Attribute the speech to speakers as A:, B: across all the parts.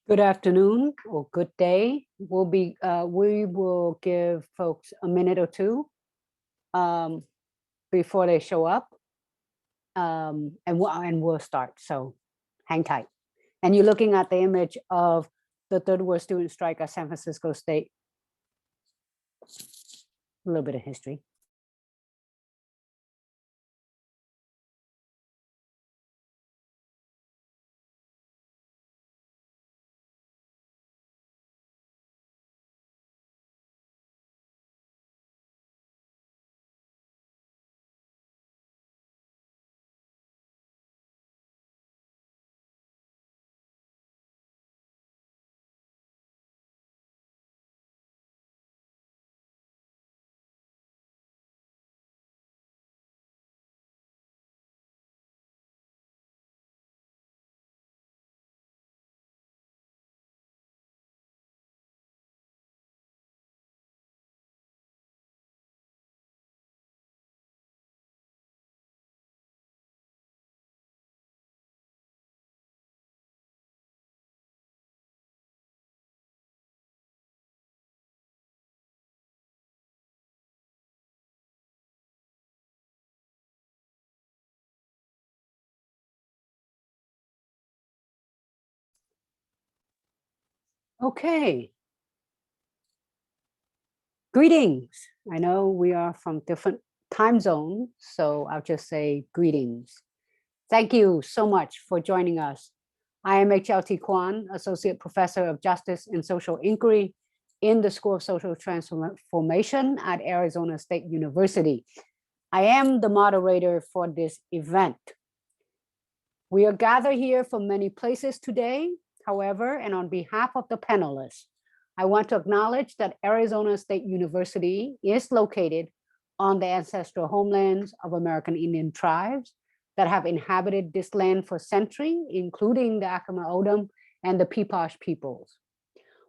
A: Good afternoon or good day. We will give folks a minute or two before they show up, and we'll start. So hang tight. And you're looking at the image of the third world student strike at San Francisco State. A little bit of history. Okay. Greetings. I know we are from different time zones, so I'll just say greetings. Thank you so much for joining us. I am H.L.T. Quan, Associate Professor of Justice and Social Inquiry in the School of Social Transformation at Arizona State University. I am the moderator for this event. We are gathered here from many places today, however, and on behalf of the panelists, I want to acknowledge that Arizona State University is located on the ancestral homelands of American Indian tribes that have inhabited this land for centuries, including the Acoma Odom and the Peepash peoples.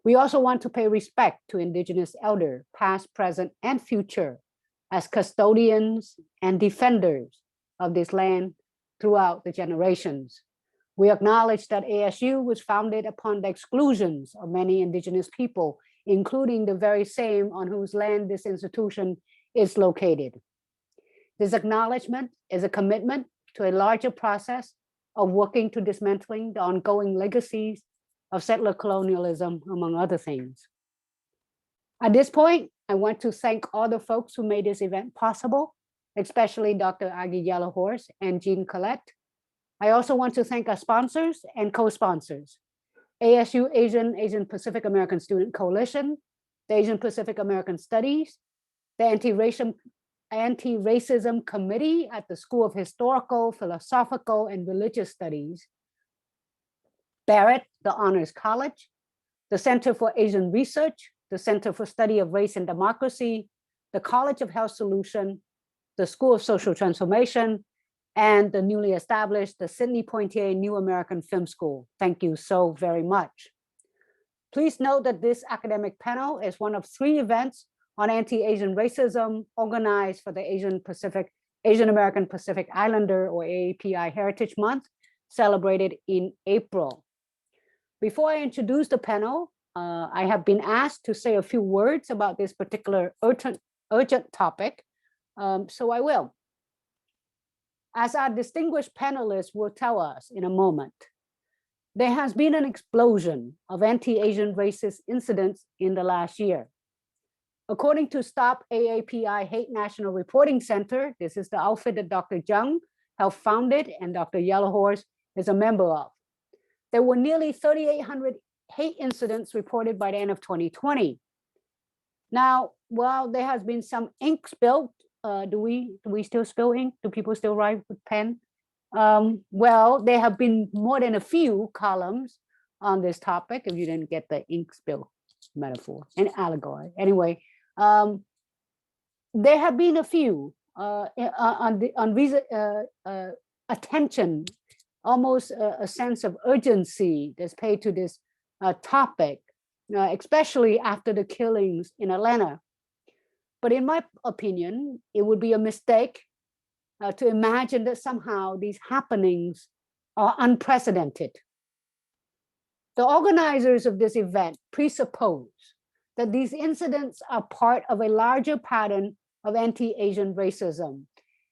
A: We also want to pay respect to Indigenous elders, past, present, and future, as custodians and defenders of this land throughout the generations. We acknowledge that ASU was founded upon the exclusions of many Indigenous people, including the very same on whose land this institution is located. This acknowledgement is a commitment to a larger process of working to dismantling the ongoing legacies of settler colonialism, among other things. At this point, I want to thank all the folks who made this event possible, especially Dr. Aggie Yellowhorse and Jean Collette. I also want to thank our sponsors and co-sponsors, ASU Asian Pacific American Student Coalition, the Asian Pacific American Studies, the Anti-Racism Committee at the School of Historical, Philosophical, and Religious Studies, Barrett, the Honors College, the Center for Asian Research, the Center for Study of Race and Democracy, the College of Health Solution, the School of Social Transformation, and the newly established the Sidney Poitier New American Film School. Thank you so very much. Please note that this academic panel is one of 3 events on anti-Asian racism organized for the Asian American Pacific Islander or AAPI Heritage Month, celebrated in April. Before I introduce the panel, I have been asked to say a few words about this particular urgent topic, so I will. As our distinguished panelists will tell us in a moment, there has been an explosion of anti-Asian racist incidents in the last year. According to Stop AAPI Hate National Reporting Center, this is the outfit that Dr. Jeung helped founded and Dr. Yellowhorse is a member of. There were nearly 3,800 hate incidents reported by the end of 2020. Now, while there has been some ink spilled, do we still spill ink? Do people still write with pen? Well, there have been more than a few columns on this topic, if you didn't get the ink spill metaphor and allegory. Anyway, there have been a few attention, almost a sense of urgency that's paid to this topic, especially after the killings in Atlanta. But in my opinion, it would be a mistake to imagine that somehow these happenings are unprecedented. The organizers of this event presuppose that these incidents are part of a larger pattern of anti-Asian racism.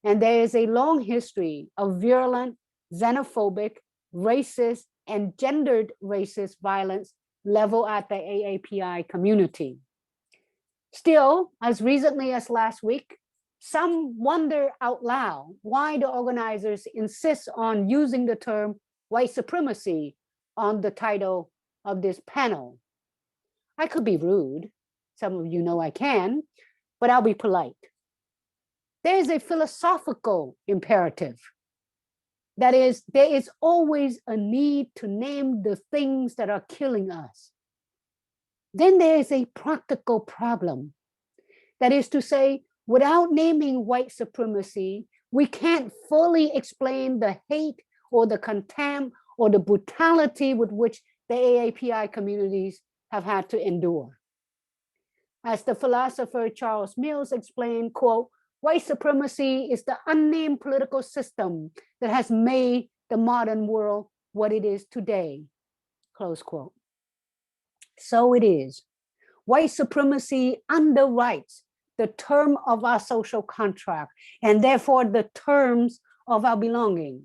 A: And there is a long history of virulent, xenophobic, racist, and gendered racist violence leveled at the AAPI community. Still, as recently as last week, some wonder out loud why the organizers insist on using the term white supremacy on the title of this panel. I could be rude, some of you know I can, but I'll be polite. There is a philosophical imperative. That is, there is always a need to name the things that are killing us. Then there is a practical problem. That is to say, without naming white supremacy, we can't fully explain the hate or the contempt or the brutality with which the AAPI communities have had to endure. As the philosopher Charles Mills explained, quote, white supremacy is the unnamed political system that has made the modern world what it is today, close quote. So it is. White supremacy underwrites the term of our social contract and therefore the terms of our belonging.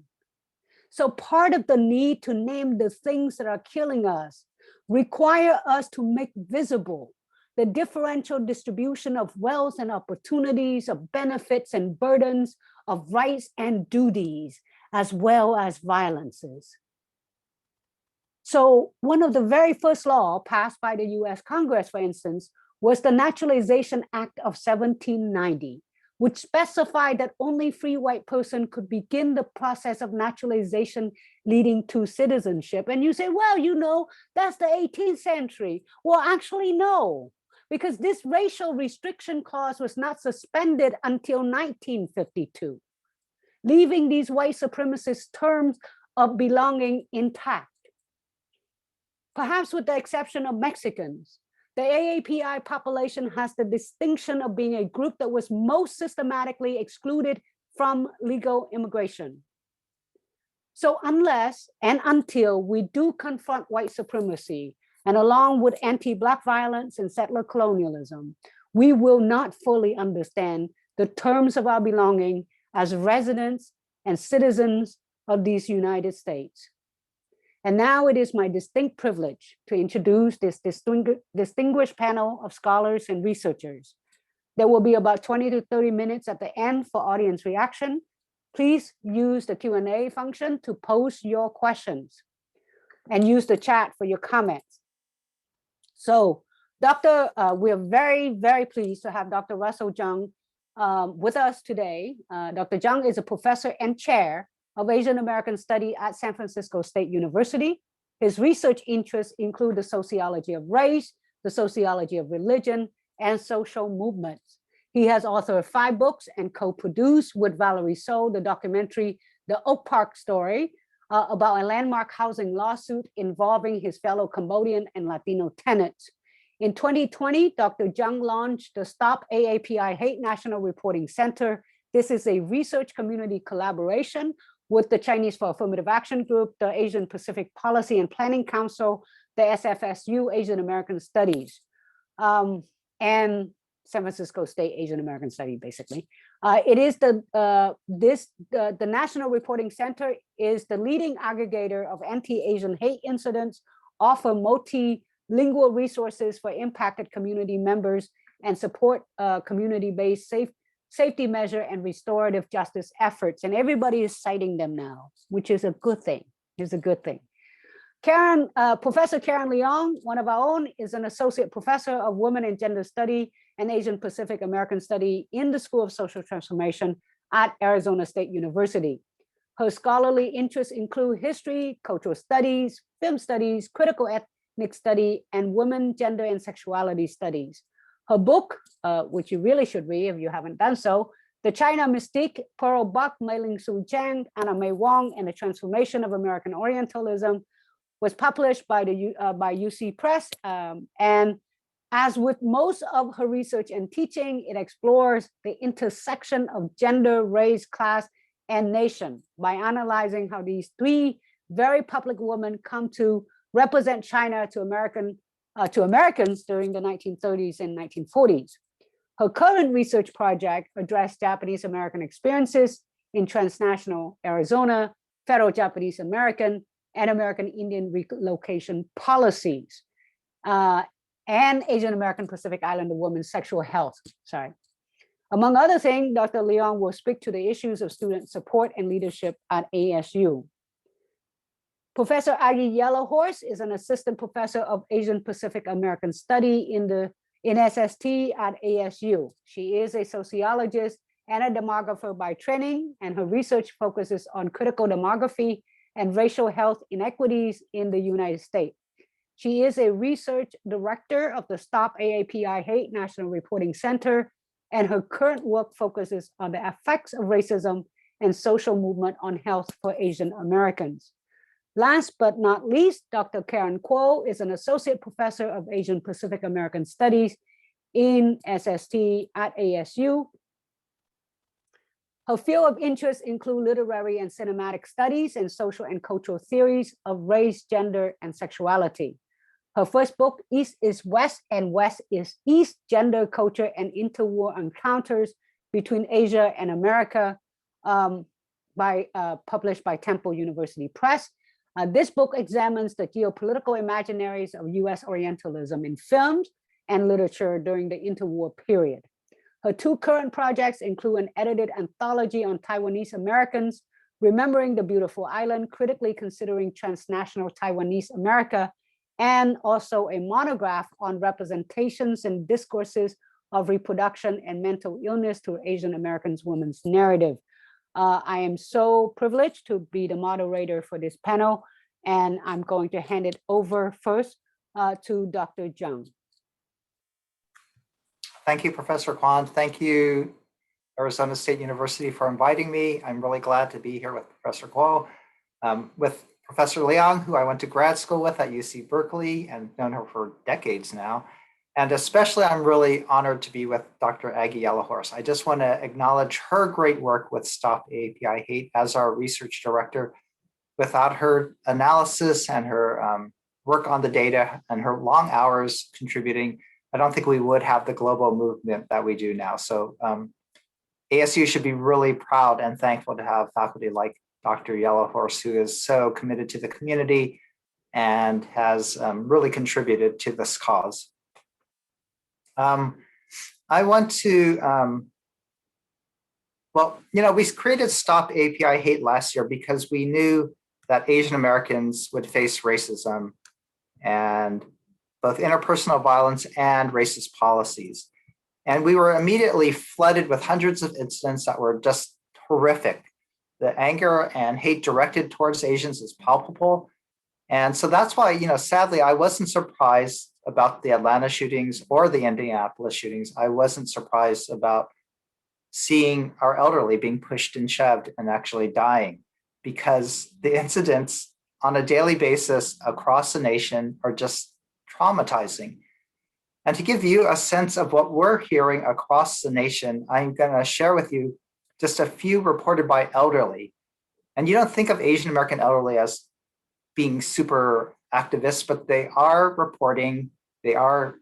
A: So part of the need to name the things that are killing us require us to make visible the differential distribution of wealth and opportunities, of benefits and burdens, of rights and duties, as well as violences. So one of the very first laws passed by the US Congress, for instance, was the Naturalization Act of 1790, which specified that only free white person could begin the process of naturalization leading to citizenship. And you say, well, you know, that's the 18th century. Well, actually, no, because this racial restriction clause was not suspended until 1952, leaving these white supremacist terms of belonging intact. Perhaps with the exception of Mexicans, the AAPI population has the distinction of being a group that was most systematically excluded from legal immigration. So unless and until we do confront white supremacy, and along with anti-Black violence and settler colonialism, we will not fully understand the terms of our belonging as residents and citizens of these United States. And now it is my distinct privilege to introduce this distinguished panel of scholars and researchers. There will be about 20 to 30 minutes at the end for audience reaction. Please use the Q&A function to post your questions and use the chat for your comments. So we're very, very pleased to have Dr. Russell Jeung with us today. Dr. Jeung is a professor and chair of Asian American Study at San Francisco State University. His research interests include the sociology of race, the sociology of religion, and social movements. He has authored 5 books and co-produced with Valerie Soe the documentary, The Oak Park Story, about a landmark housing lawsuit involving his fellow Cambodian and Latino tenants. In 2020, Dr. Jeung launched the Stop AAPI Hate National Reporting Center. This is a research community collaboration with the Chinese for Affirmative Action Group, the Asian Pacific Policy and Planning Council, the SFSU Asian American Studies, and San Francisco State Asian American Study, basically. It is the National Reporting Center is the leading aggregator of anti-Asian hate incidents, offer multilingual resources for impacted community members, and support community-based safety measure and restorative justice efforts. And everybody is citing them now, which is a good thing. It's a good thing. Professor Karen Leong, one of our own, is an associate professor of women and gender study and Asian Pacific American study in the School of Social Transformation at Arizona State University. Her scholarly interests include history, cultural studies, film studies, critical ethnic study, and women, gender, and sexuality studies. Her book, which you really should read if you haven't done so, The China Mystique, Pearl Buck, Mei-Ling Su Chang, Anna May Wong, and the Transformation of American Orientalism, was published by UC Press. And as with most of her research and teaching, it explores the intersection of gender, race, class, and nation by analyzing how these 3 very public women come to represent China to Americans during the 1930s and 1940s. Her current research project addressed Japanese American experiences in transnational Arizona, federal Japanese American, and American Indian relocation policies, and Asian American Pacific Islander women's sexual health. Sorry. Among other things, Dr. Leong will speak to the issues of student support and leadership at ASU. Professor Aggie Yellowhorse is an assistant professor of Asian Pacific American Study in SST at ASU. She is a sociologist and a demographer by training, and her research focuses on critical demography and racial health inequities in the United States. She is a research director of the Stop AAPI Hate National Reporting Center, and her current work focuses on the effects of racism and social movement on health for Asian Americans. Last but not least, Dr. Karen Cuo is an associate professor of Asian Pacific American Studies in SST at ASU. Her field of interest include literary and cinematic studies and social and cultural theories of race, gender, and sexuality. Her first book, East is West and West is East, Gender, Culture, and Interwar Encounters Between Asia and America, published by Temple University Press. This book examines the geopolitical imaginaries of US Orientalism in films and literature during the interwar period. Her two current projects include an edited anthology on Taiwanese Americans, Remembering the Beautiful Island, critically considering transnational Taiwanese America, and also a monograph on representations and discourses of reproduction and mental illness through Asian Americans women's narrative. I am so privileged to be the moderator for this panel, and I'm going to hand it over first to Dr. Jeung.
B: Thank you, Professor Quan. Thank you, Arizona State University, for inviting me. I'm really glad to be here with Professor Cuo, with Professor Leong, who I went to grad school with at UC Berkeley and known her for decades now. And especially, I'm really honored to be with Dr. Aggie Yellowhorse. I just want to acknowledge her great work with Stop AAPI Hate as our research director. Without her analysis and her work on the data and her long hours contributing, I don't think we would have the global movement that we do now. So ASU should be really proud and thankful to have faculty like Dr. Yellowhorse, who is so committed to the community and has really contributed to this cause. I want to, we created Stop AAPI Hate last year because we knew that Asian Americans would face racism and both interpersonal violence and racist policies. And we were immediately flooded with hundreds of incidents that were just horrific. The anger and hate directed towards Asians is palpable. And so that's why, sadly, I wasn't surprised about the Atlanta shootings or the Indianapolis shootings. I wasn't surprised about seeing our elderly being pushed and shoved and actually dying, because the incidents on a daily basis across the nation are just traumatizing. And to give you a sense of what we're hearing across the nation, I'm going to share with you just a few reported by elderly. And you don't think of Asian American elderly as being super activists, but they are reporting, they are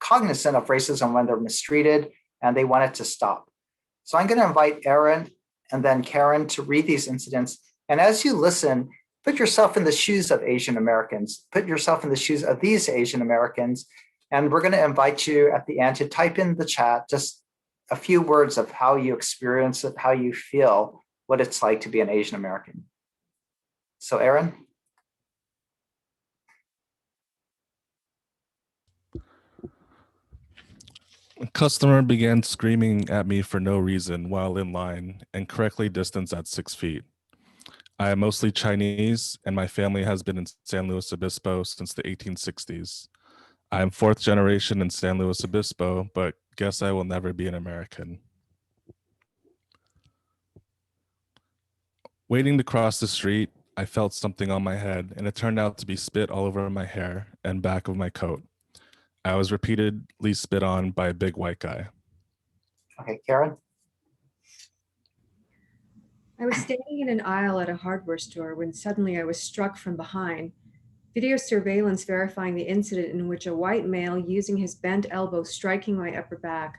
B: cognizant of racism when they're mistreated, and they want it to stop. So I'm going to invite Aaron and then Karen to read these incidents. And as you listen, put yourself in the shoes of Asian Americans, put yourself in the shoes of these Asian Americans. And we're going to invite you at the end to type in the chat just a few words of how you experience it, how you feel, what it's like to be an Asian American. So Aaron?
C: A customer began screaming at me for no reason while in line and correctly distanced at 6 feet. I am mostly Chinese, and my family has been in San Luis Obispo since the 1860s. I am fourth generation in San Luis Obispo, but guess I will never be an American. Waiting to cross the street, I felt something on my head, and it turned out to be spit all over my hair and back of my coat. I was repeatedly spit on by a big white guy.
B: Okay, Karen?
D: I was standing in an aisle at a hardware store when suddenly I was struck from behind Video surveillance verifying the incident in which a white male using his bent elbow striking my upper back.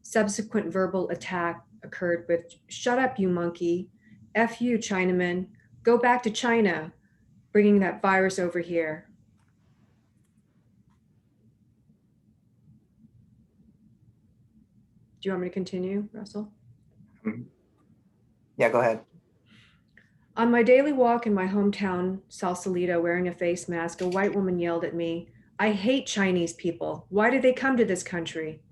D: Subsequent verbal attack occurred with, "Shut up, you monkey. F you, Chinaman. Go back to China, bringing that virus over here." Do you want me to continue, Russell?
B: Yeah, go ahead.
D: On my daily walk in my hometown, Sausalito, wearing a face mask, a white woman yelled at me, "I hate Chinese people. Why did they come to this country?"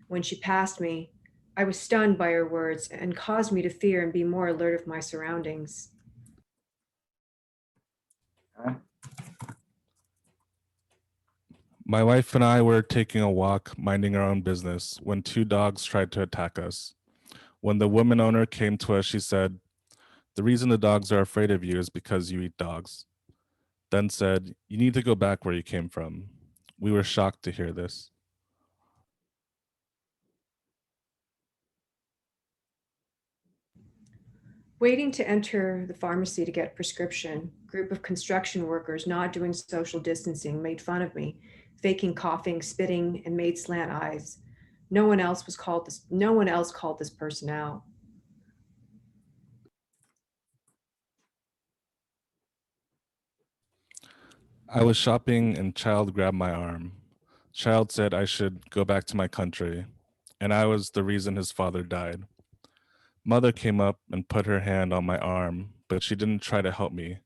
D: When she passed me, I was stunned by her words and caused me to fear and be more alert of my surroundings.
C: My wife and I were taking a walk, minding our own business, when two dogs tried to attack us. When the woman owner came to us, she said, "The reason the dogs are afraid of you is because you eat dogs." Then said, "You need to go back where you came from." We were shocked to hear this.
D: Waiting to enter the pharmacy to get prescription, group of construction workers not doing social distancing made fun of me, faking coughing, spitting, and made slant eyes. No one else called this person out.
C: I was shopping and Child grabbed my arm. Child said I should go back to my country, and I was the reason his father died. Mother came up and put her hand on my arm, but she didn't try to help me.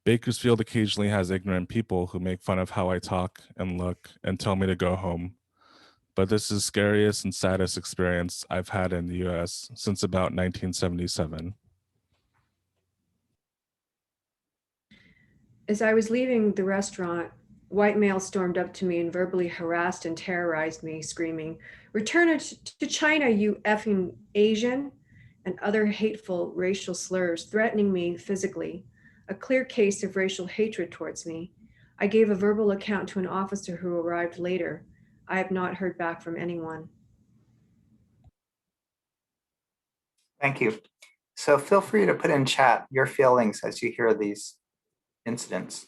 C: Bakersfield occasionally has ignorant people who make fun of how I talk and look and tell me to go home. But this is the scariest and saddest experience I've had in the US since about 1977.
D: As I was leaving the restaurant, white male stormed up to me and verbally harassed and terrorized me, screaming, "Return it to China, you effing Asian," and other hateful racial slurs, threatening me physically. A clear case of racial hatred towards me. I gave a verbal account to an officer who arrived later. I have not heard back from anyone.
B: Thank you. So feel free to put in chat your feelings as you hear these incidents.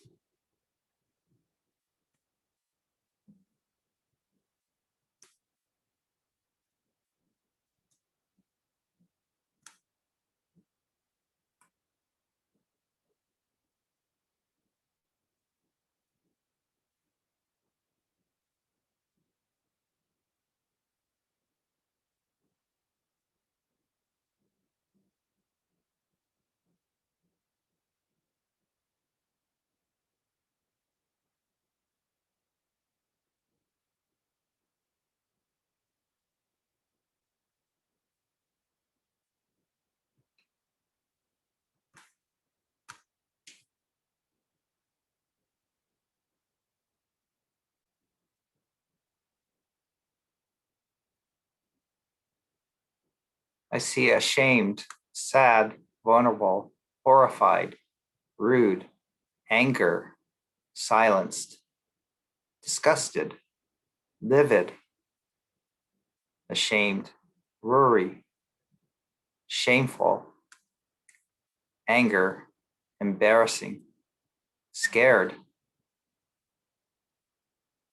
B: I see ashamed, sad, vulnerable, horrified, rude, anger, silenced, disgusted, livid, ashamed, worry, shameful, anger, embarrassing, scared,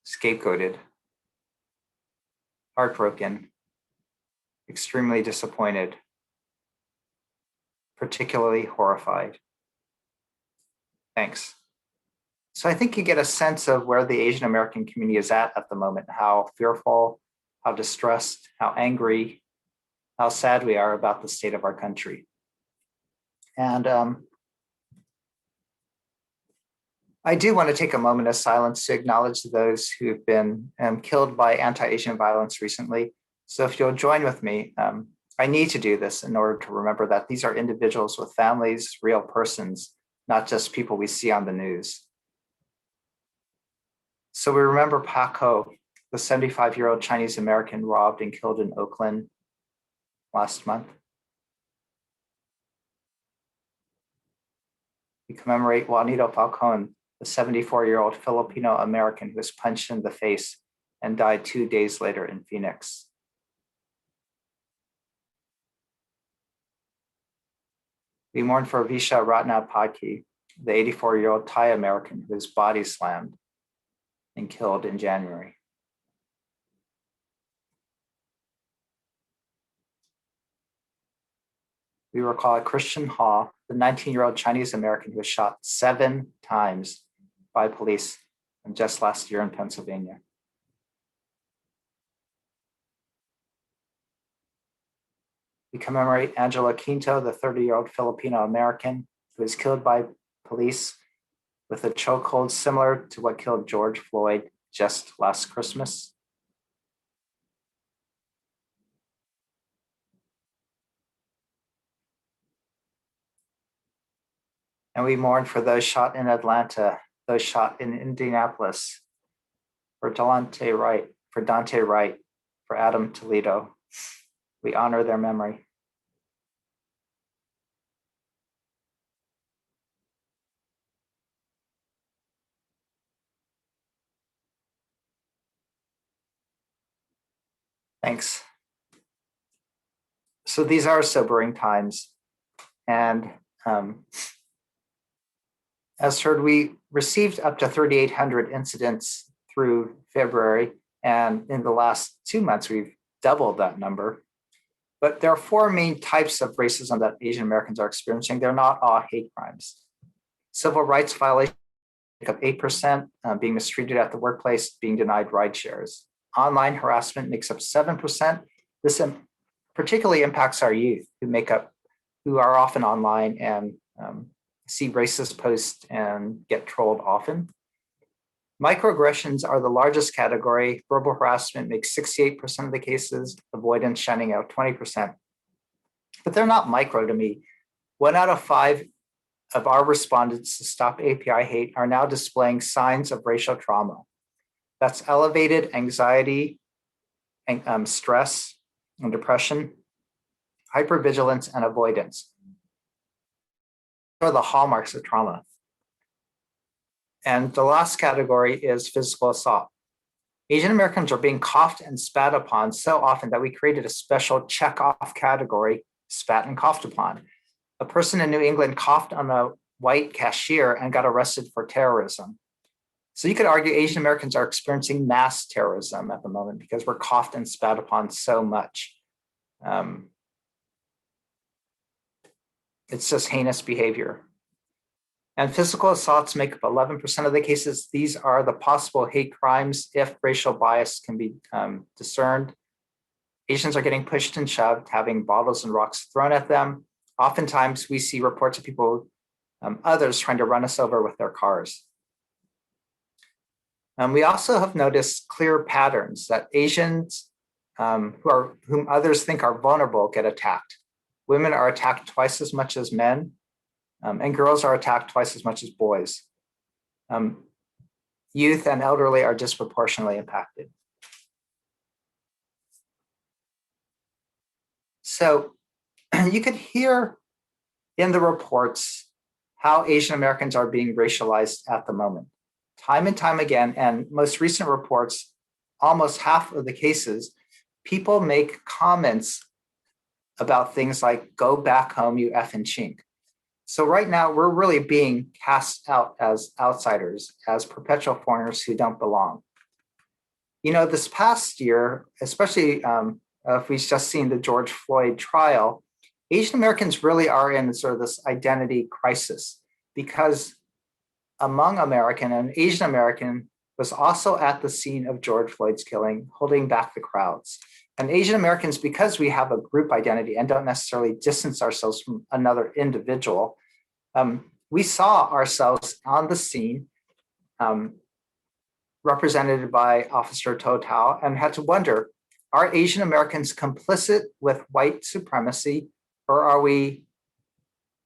B: scapegoated, heartbroken, extremely disappointed, particularly horrified. Thanks. So I think you get a sense of where the Asian American community is at the moment, how fearful, how distressed, how angry, how sad we are about the state of our country. And I do want to take a moment of silence to acknowledge those who've been killed by anti-Asian violence recently. So if you'll join with me, I need to do this in order to remember that these are individuals with families, real persons, not just people we see on the news. So we remember Paco, the 75-year-old Chinese American robbed and killed in Oakland last month. We commemorate Juanito Falcon, the 74-year-old Filipino American who was punched in the face and died 2 days later in Phoenix. We mourn for Visha Ratnapati, the 84-year-old Thai American who was body slammed and killed in January. We recall Christian Ha, the 19-year-old Chinese American who was shot 7 times by police just last year in Pennsylvania. We commemorate Angela Quinto, the 30-year-old Filipino American who was killed by police with a chokehold similar to what killed George Floyd just last Christmas. And we mourn for those shot in Atlanta, those shot in Indianapolis, for Dante Wright, for Adam Toledo. We honor their memory. Thanks. So these are sobering times. And as heard, we received up to 3,800 incidents through February. And in the last 2 months, we've doubled that number. But there are 4 main types of racism that Asian Americans are experiencing. They're not all hate crimes. Civil rights violations make up 8%, being mistreated at the workplace, being denied ride shares. Online harassment makes up 7%. This particularly impacts our youth who are often online and see racist posts and get trolled often. Microaggressions are the largest category. Verbal harassment makes 68% of the cases, avoidance shining out 20%. But they're not micro to me. 1 out of 5 of our respondents to Stop API Hate are now displaying signs of racial trauma. That's elevated anxiety, and stress and depression, hypervigilance, and avoidance. Those are the hallmarks of trauma. And the last category is physical assault. Asian Americans are being coughed and spat upon so often that we created a special check-off category, spat and coughed upon. A person in New England coughed on a white cashier and got arrested for terrorism. So you could argue Asian Americans are experiencing mass terrorism at the moment because we're coughed and spat upon so much. It's just heinous behavior. And physical assaults make up 11% of the cases. These are the possible hate crimes if racial bias can be discerned. Asians are getting pushed and shoved, having bottles and rocks thrown at them. Oftentimes we see reports of people, others trying to run us over with their cars. We also have noticed clear patterns that Asians whom others think are vulnerable get attacked. Women are attacked twice as much as men, and girls are attacked twice as much as boys. Youth and elderly are disproportionately impacted. So you could hear in the reports how Asian Americans are being racialized at the moment. Time and time again, and most recent reports, almost half of the cases, people make comments about things like, go back home, you effing chink. So right now, we're really being cast out as outsiders, as perpetual foreigners who don't belong. You know, this past year, especially if we've just seen the George Floyd trial, Asian Americans really are in sort of this identity crisis because among American and Asian American was also at the scene of George Floyd's killing, holding back the crowds. And Asian Americans, because we have a group identity and don't necessarily distance ourselves from another individual, we saw ourselves on the scene represented by Officer Total and had to wonder, are Asian Americans complicit with white supremacy or are we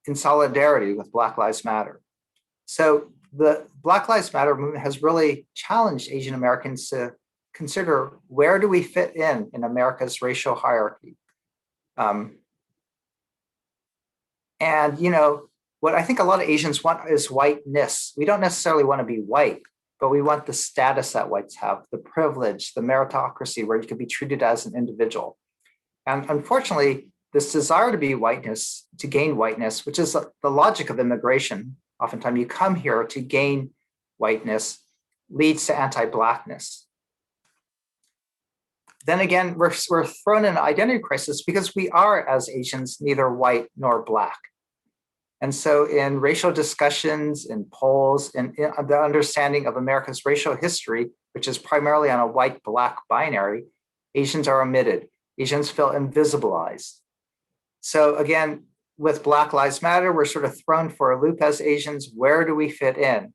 B: in solidarity with Black Lives Matter? So the Black Lives Matter movement has really challenged Asian Americans to consider, where do we fit in America's racial hierarchy? And, you know, what I think a lot of Asians want is whiteness. We don't necessarily want to be white, but we want the status that whites have, the privilege, the meritocracy, where you could be treated as an individual. And unfortunately, this desire to be whiteness, to gain whiteness, which is the logic of immigration, oftentimes you come here to gain whiteness, leads to anti-Blackness. Then again, we're thrown in an identity crisis because we are, as Asians, neither white nor Black. And so in racial discussions, in polls, in the understanding of America's racial history, which is primarily on a white-Black binary, Asians are omitted. Asians feel invisibilized. So again, with Black Lives Matter, we're sort of thrown for a loop as Asians. Where do we fit in?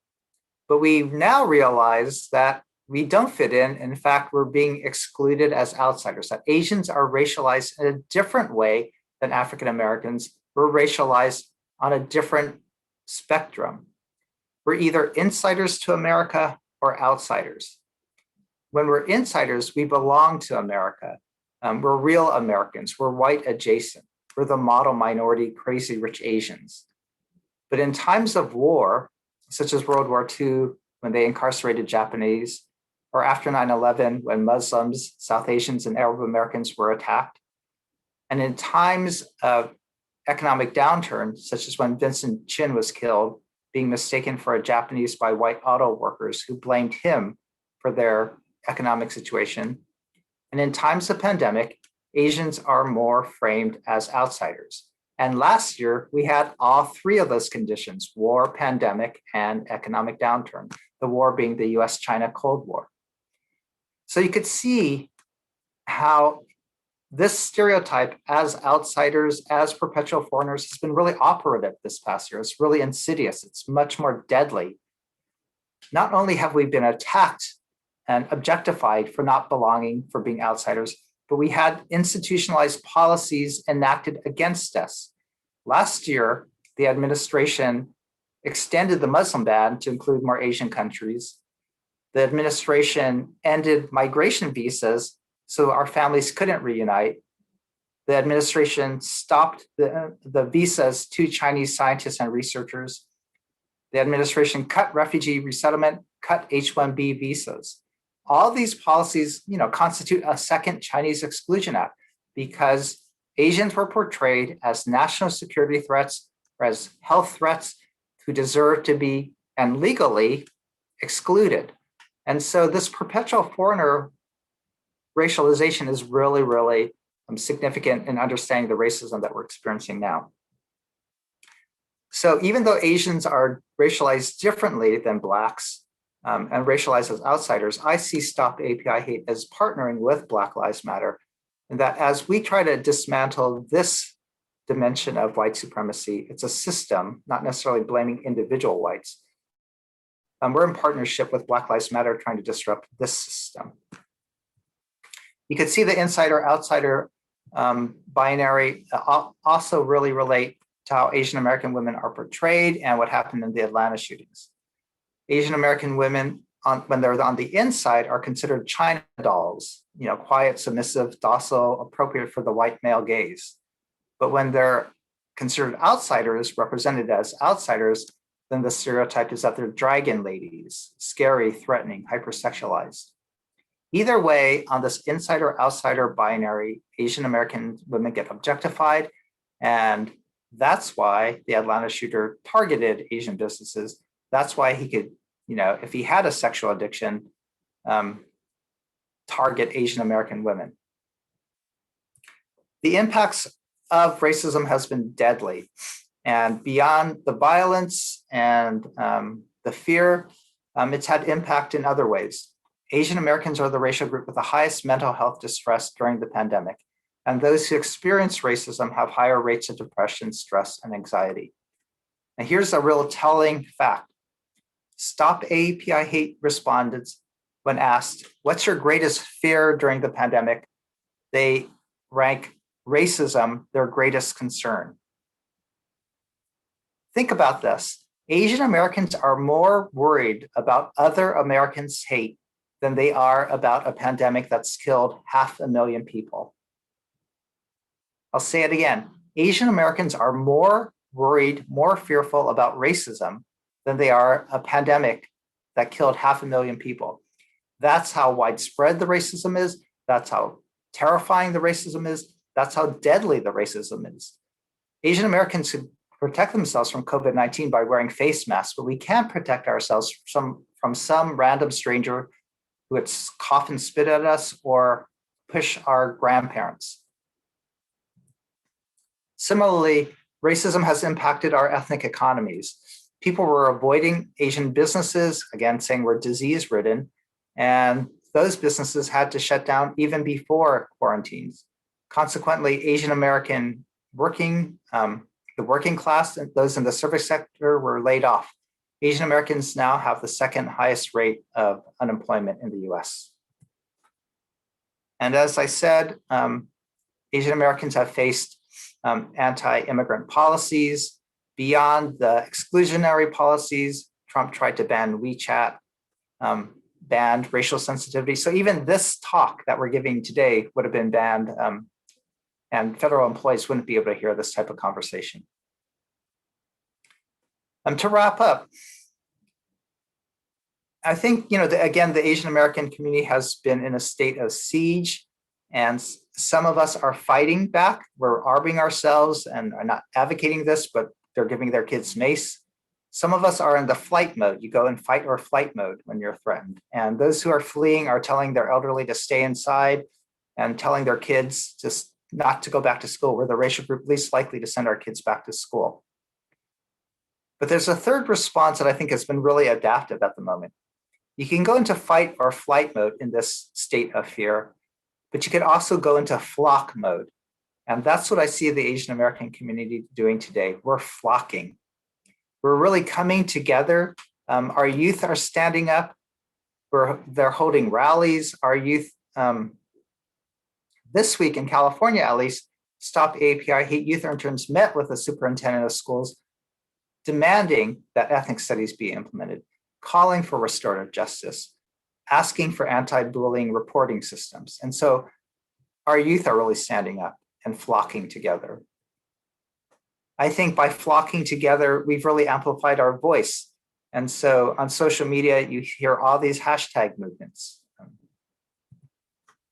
B: But we now realize that we don't fit in. In fact, we're being excluded as outsiders, that Asians are racialized in a different way than African Americans. We're racialized on a different spectrum. We're either insiders to America or outsiders. When we're insiders, we belong to America. We're real Americans. We're white adjacent. We're the model minority, crazy rich Asians. But in times of war, such as World War II, when they incarcerated Japanese, or after 9/11, when Muslims, South Asians, and Arab Americans were attacked, and in times of economic downturn, such as when Vincent Chin was killed, being mistaken for a Japanese by white auto workers who blamed him for their economic situation. And in times of pandemic, Asians are more framed as outsiders. And last year, we had all three of those conditions: war, pandemic, and economic downturn, the war being the US-China Cold War. So you could see how this stereotype as outsiders, as perpetual foreigners, has been really operative this past year. It's really insidious. It's much more deadly. Not only have we been attacked and objectified for not belonging, for being outsiders, but we had institutionalized policies enacted against us. Last year, the administration extended the Muslim ban to include more Asian countries. The administration ended migration visas so our families couldn't reunite. The administration stopped the visas to Chinese scientists and researchers. The administration cut refugee resettlement, cut H-1B visas. All these policies, constitute a second Chinese Exclusion Act because Asians were portrayed as national security threats or as health threats who deserve to be, and legally, excluded. And so this perpetual foreigner racialization is really, really significant in understanding the racism that we're experiencing now. So even though Asians are racialized differently than Blacks and racialized as outsiders, I see Stop API Hate as partnering with Black Lives Matter, and that as we try to dismantle this dimension of white supremacy, it's a system, not necessarily blaming individual whites. We're in partnership with Black Lives Matter trying to disrupt this system. You could see the insider-outsider binary also really relate to how Asian American women are portrayed and what happened in the Atlanta shootings. Asian American women, when they're on the inside, are considered China dolls, quiet, submissive, docile, appropriate for the white male gaze. But when they're considered outsiders, represented as outsiders, then the stereotype is that they're dragon ladies, scary, threatening, hypersexualized. Either way, on this insider-outsider binary, Asian American women get objectified, and that's why the Atlanta shooter targeted Asian businesses. That's why he could, if he had a sexual addiction, target Asian American women. The impacts of racism has been deadly, and beyond the violence and the fear, it's had impact in other ways. Asian Americans are the racial group with the highest mental health distress during the pandemic, and those who experience racism have higher rates of depression, stress, and anxiety. And here's a real telling fact. Stop AAPI Hate respondents, when asked, what's your greatest fear during the pandemic? They rank racism their greatest concern. Think about this. Asian Americans are more worried about other Americans' hate than they are about a pandemic that's killed 500,000 people. I'll say it again. Asian Americans are more worried, more fearful about racism than they are a pandemic that killed 500,000 people. That's how widespread the racism is. That's how terrifying the racism is. That's how deadly the racism is. Asian Americans protect themselves from COVID-19 by wearing face masks, but we can't protect ourselves from some random stranger who would cough and spit at us or push our grandparents. Similarly, racism has impacted our ethnic economies. People were avoiding Asian businesses, again, saying we're disease-ridden, and those businesses had to shut down even before quarantines. Consequently, Asian American the working class and those in the service sector were laid off. Asian Americans now have the second highest rate of unemployment in the US. And as I said, Asian Americans have faced anti-immigrant policies. Beyond the exclusionary policies, Trump tried to ban WeChat, banned racial sensitivity. So even this talk that we're giving today would have been banned, and federal employees wouldn't be able to hear this type of conversation. To wrap up, I think, again, the Asian American community has been in a state of siege, and some of us are fighting back. We're arming ourselves and are not advocating this, but they're giving their kids mace. Some of us are in the flight mode. You go in fight or flight mode when you're threatened. And those who are fleeing are telling their elderly to stay inside and telling their kids just not to go back to school. We're the racial group least likely to send our kids back to school. But there's a third response that I think has been really adaptive at the moment. You can go into fight or flight mode in this state of fear, but you could also go into flock mode. And that's what I see the Asian American community doing today. We're flocking. We're really coming together. Our youth are standing up. They're holding rallies. Our youth, this week in California at least, Stop AAPI Hate Youth Interns met with the superintendent of schools, demanding that ethnic studies be implemented, calling for restorative justice, asking for anti-bullying reporting systems. And so our youth are really standing up and flocking together. I think by flocking together, we've really amplified our voice. And so on social media, you hear all these hashtag movements.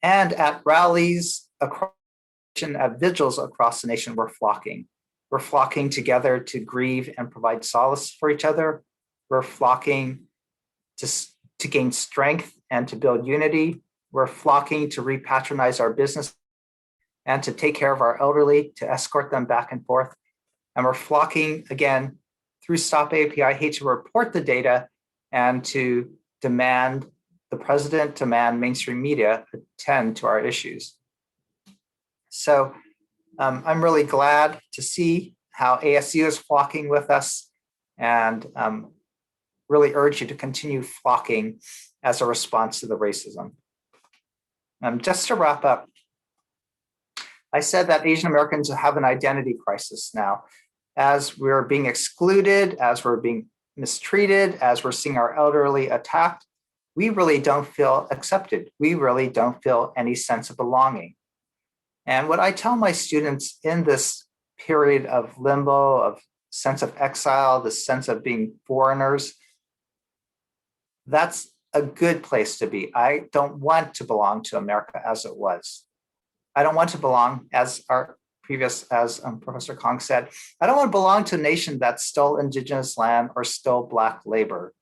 B: And at rallies, at vigils across the nation, we're flocking. We're flocking together to grieve and provide solace for each other. We're flocking to gain strength and to build unity. We're flocking to repatronize our business and to take care of our elderly, to escort them back and forth. And we're flocking, again, through Stop AAPI Hate to report the data and to demand the president, demand mainstream media attend to our issues. So I'm really glad to see how ASU is flocking with us, and really urge you to continue flocking as a response to the racism. Just to wrap up, I said that Asian Americans have an identity crisis now. As we're being excluded, as we're being mistreated, as we're seeing our elderly attacked, we really don't feel accepted. We really don't feel any sense of belonging. And what I tell my students in this period of limbo, of sense of exile, the sense of being foreigners, that's a good place to be. I don't want to belong to America as it was. I don't want to belong, as Professor Kong said, I don't want to belong to a nation that stole indigenous land or stole Black labor.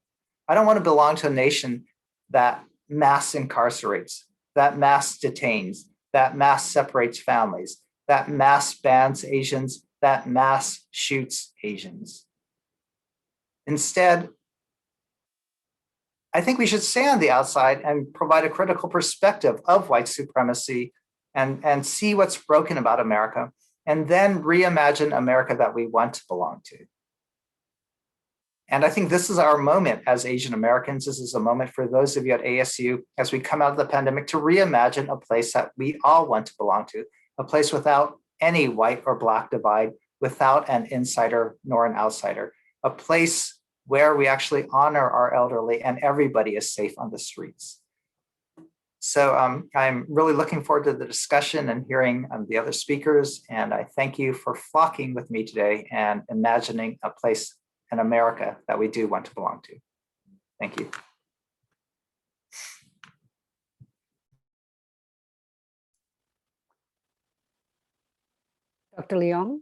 B: I don't want to belong to a nation that mass incarcerates, that mass detains, that mass separates families, that mass bans Asians, that mass shoots Asians. Instead, I think we should stay on the outside and provide a critical perspective of white supremacy and see what's broken about America, and then reimagine America that we want to belong to. And I think this is our moment as Asian Americans. This is a moment for those of you at ASU, as we come out of the pandemic, to reimagine a place that we all want to belong to, a place without any white or Black divide, without an insider nor an outsider, a place where we actually honor our elderly and everybody is safe on the streets. So I'm really looking forward to the discussion and hearing the other speakers. And I thank you for flocking with me today and imagining a place in America that we do want to belong to. Thank you.
A: Dr. Leong?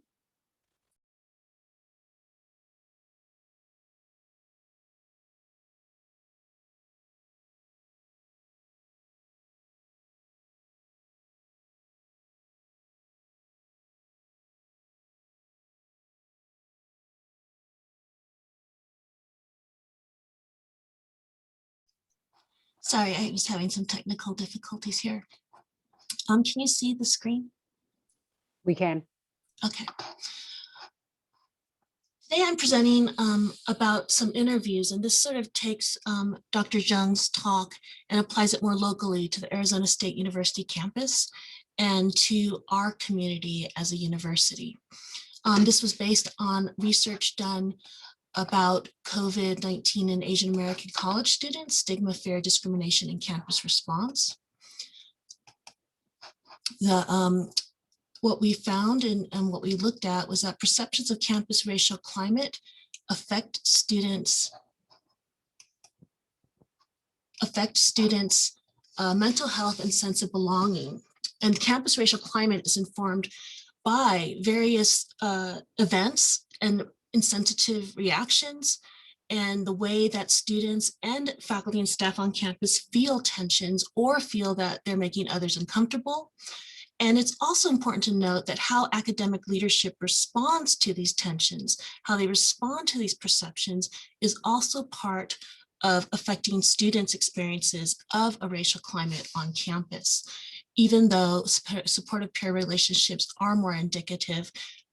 E: Sorry, I was having some technical difficulties here. Can you see the screen?
A: We can.
E: Okay. Today I'm presenting about some interviews, and this sort of takes Dr. Jung's talk and applies it more locally to the Arizona State University campus and to our community as a university. This was based on research done about COVID-19 in Asian American college students, stigma, fear, discrimination, and campus response. What we found and what we looked at was that perceptions of campus racial climate affect students' mental health and sense of belonging. And campus racial climate is informed by various events and insensitive reactions and the way that students and faculty and staff on campus feel tensions or feel that they're making others uncomfortable. And it's also important to note that how academic leadership responds to these tensions, how they respond to these perceptions, is also part of affecting students' experiences of a racial climate on campus. Even though supportive peer relationships are more indicative,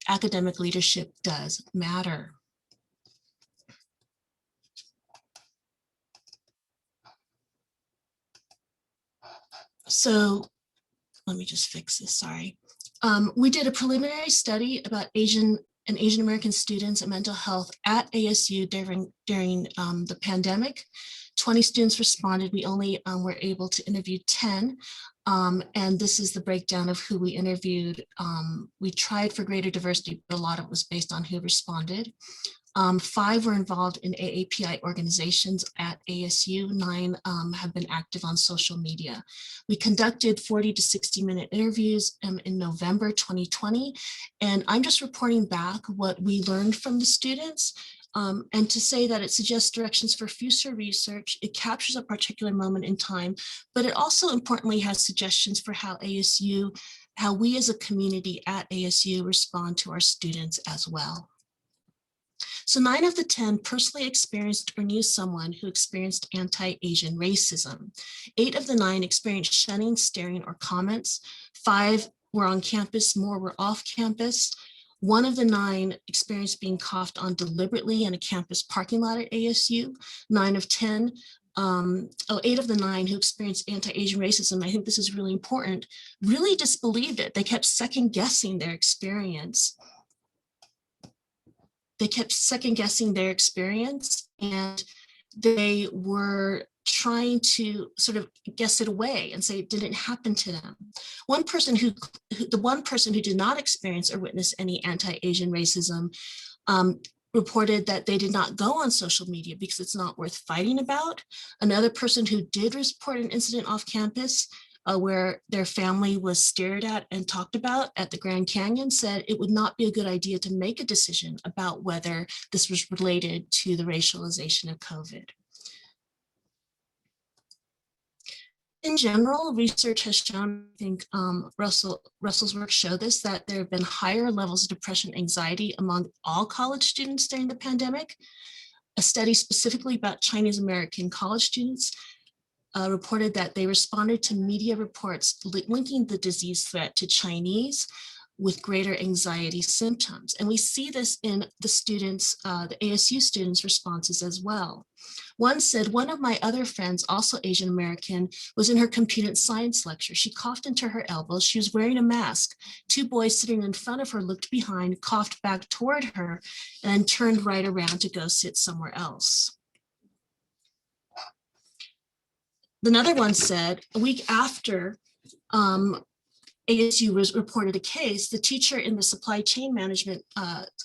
E: academic leadership does matter. So let me just fix this, sorry. We did a preliminary study about Asian American students and mental health at ASU during the pandemic. 20 students responded. We only were able to interview 10. And this is the breakdown of who we interviewed. We tried for greater diversity, but a lot of it was based on who responded. 5 were involved in AAPI organizations at ASU, 9 have been active on social media. We conducted 40 to 60-minute interviews in November 2020, and I'm just reporting back what we learned from the students, and to say that it suggests directions for future research. It captures a particular moment in time, but it also importantly has suggestions for how we as a community at ASU respond to our students as well. So 9 of the 10 personally experienced or knew someone who experienced anti-Asian racism. 8 of the 9 experienced shunning, staring, or comments. 5 were on campus, more were off campus. 1 of the 9 experienced being coughed on deliberately in a campus parking lot at ASU. 8 of the 9 who experienced anti-Asian racism, I think this is really important, really disbelieved it. They kept second guessing their experience. They kept second guessing their experience, and they were trying to sort of guess it away and say it didn't happen to them. The one person who did not experience or witness any anti-Asian racism reported that they did not go on social media because it's not worth fighting about. Another person who did report an incident off campus where their family was stared at and talked about at the Grand Canyon said it would not be a good idea to make a decision about whether this was related to the racialization of COVID. In general, research has shown, I think Russell's work showed this, that there have been higher levels of depression and anxiety among all college students during the pandemic. A study specifically about Chinese American college students reported that they responded to media reports linking the disease threat to Chinese with greater anxiety symptoms. And we see this in the students, the ASU students' responses as well. One said, one of my other friends, also Asian American, was in her computer science lecture. She coughed into her elbow. She was wearing a mask. 2 boys sitting in front of her looked behind, coughed back toward her, and turned right around to go sit somewhere else. Another one said, a week after ASU reported a case, the teacher in the supply chain management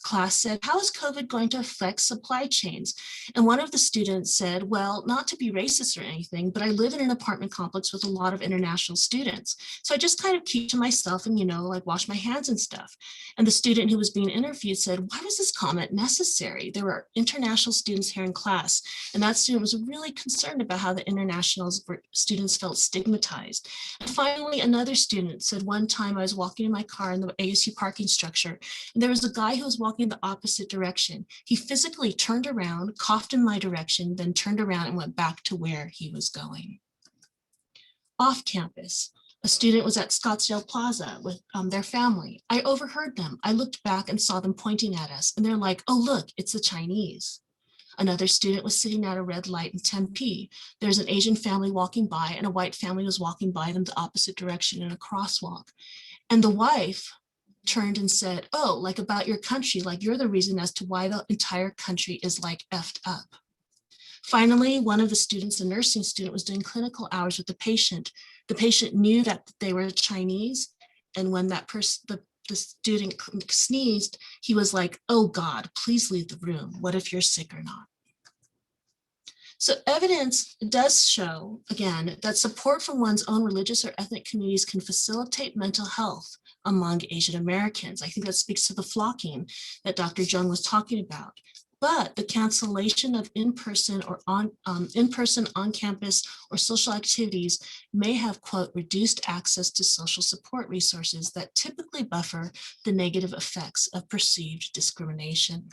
E: class said, how is COVID going to affect supply chains? And one of the students said, well, not to be racist or anything, but I live in an apartment complex with a lot of international students. So I just kind of keep to myself and, like wash my hands and stuff. And the student who was being interviewed said, why was this comment necessary? There were international students here in class. And that student was really concerned about how the international students felt stigmatized. And finally, another student said, one time I was walking in my car in the ASU parking structure, and there was a guy who was walking the opposite direction. He physically turned around, coughed in my direction, then turned around and went back to where he was going. Off campus, a student was at Scottsdale Plaza with their family. I overheard them. I looked back and saw them pointing at us, and they're like, oh, look, it's the Chinese. Another student was sitting at a red light in Tempe. There's an Asian family walking by, and a white family was walking by them the opposite direction in a crosswalk. And the wife turned and said, oh, like about your country, like you're the reason as to why the entire country is like effed up. Finally, one of the students, a nursing student, was doing clinical hours with the patient. The patient knew that they were Chinese, and when that person, the student sneezed, he was like, oh God, please leave the room. What if you're sick or not? So evidence does show, again, that support from one's own religious or ethnic communities can facilitate mental health among Asian Americans. I think that speaks to the flocking that Dr. Jeung was talking about. But the cancellation of in-person or on-campus or social activities may have, quote, reduced access to social support resources that typically buffer the negative effects of perceived discrimination.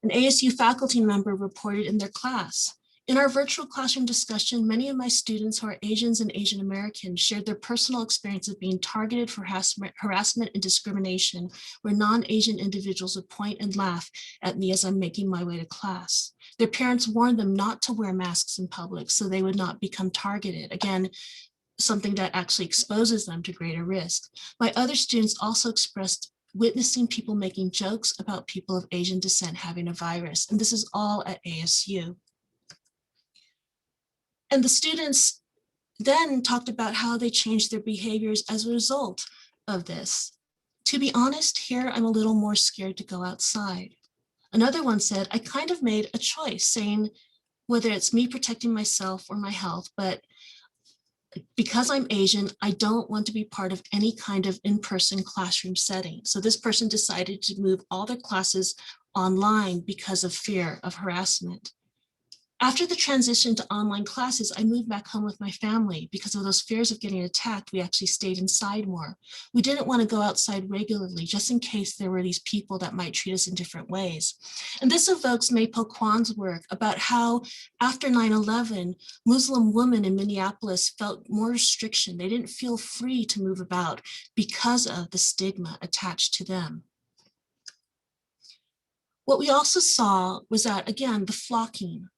E: An ASU faculty member reported in their class, in our virtual classroom discussion, many of my students who are Asians and Asian Americans shared their personal experience of being targeted for harassment and discrimination, where non-Asian individuals would point and laugh at me as I'm making my way to class. Their parents warned them not to wear masks in public so they would not become targeted. Again, something that actually exposes them to greater risk. My other students also expressed witnessing people making jokes about people of Asian descent having a virus, and this is all at ASU. And the students then talked about how they changed their behaviors as a result of this. To be honest, here I'm a little more scared to go outside. Another one said, I kind of made a choice saying whether it's me protecting myself or my health, but because I'm Asian, I don't want to be part of any kind of in-person classroom setting. So this person decided to move all their classes online because of fear of harassment. After the transition to online classes, I moved back home with my family. Because of those fears of getting attacked, we actually stayed inside more. We didn't want to go outside regularly, just in case there were these people that might treat us in different ways. And this evokes Quan's work about how after 9/11, Muslim women in Minneapolis felt more restriction. They didn't feel free to move about because of the stigma attached to them. What we also saw was that, again, the flocking.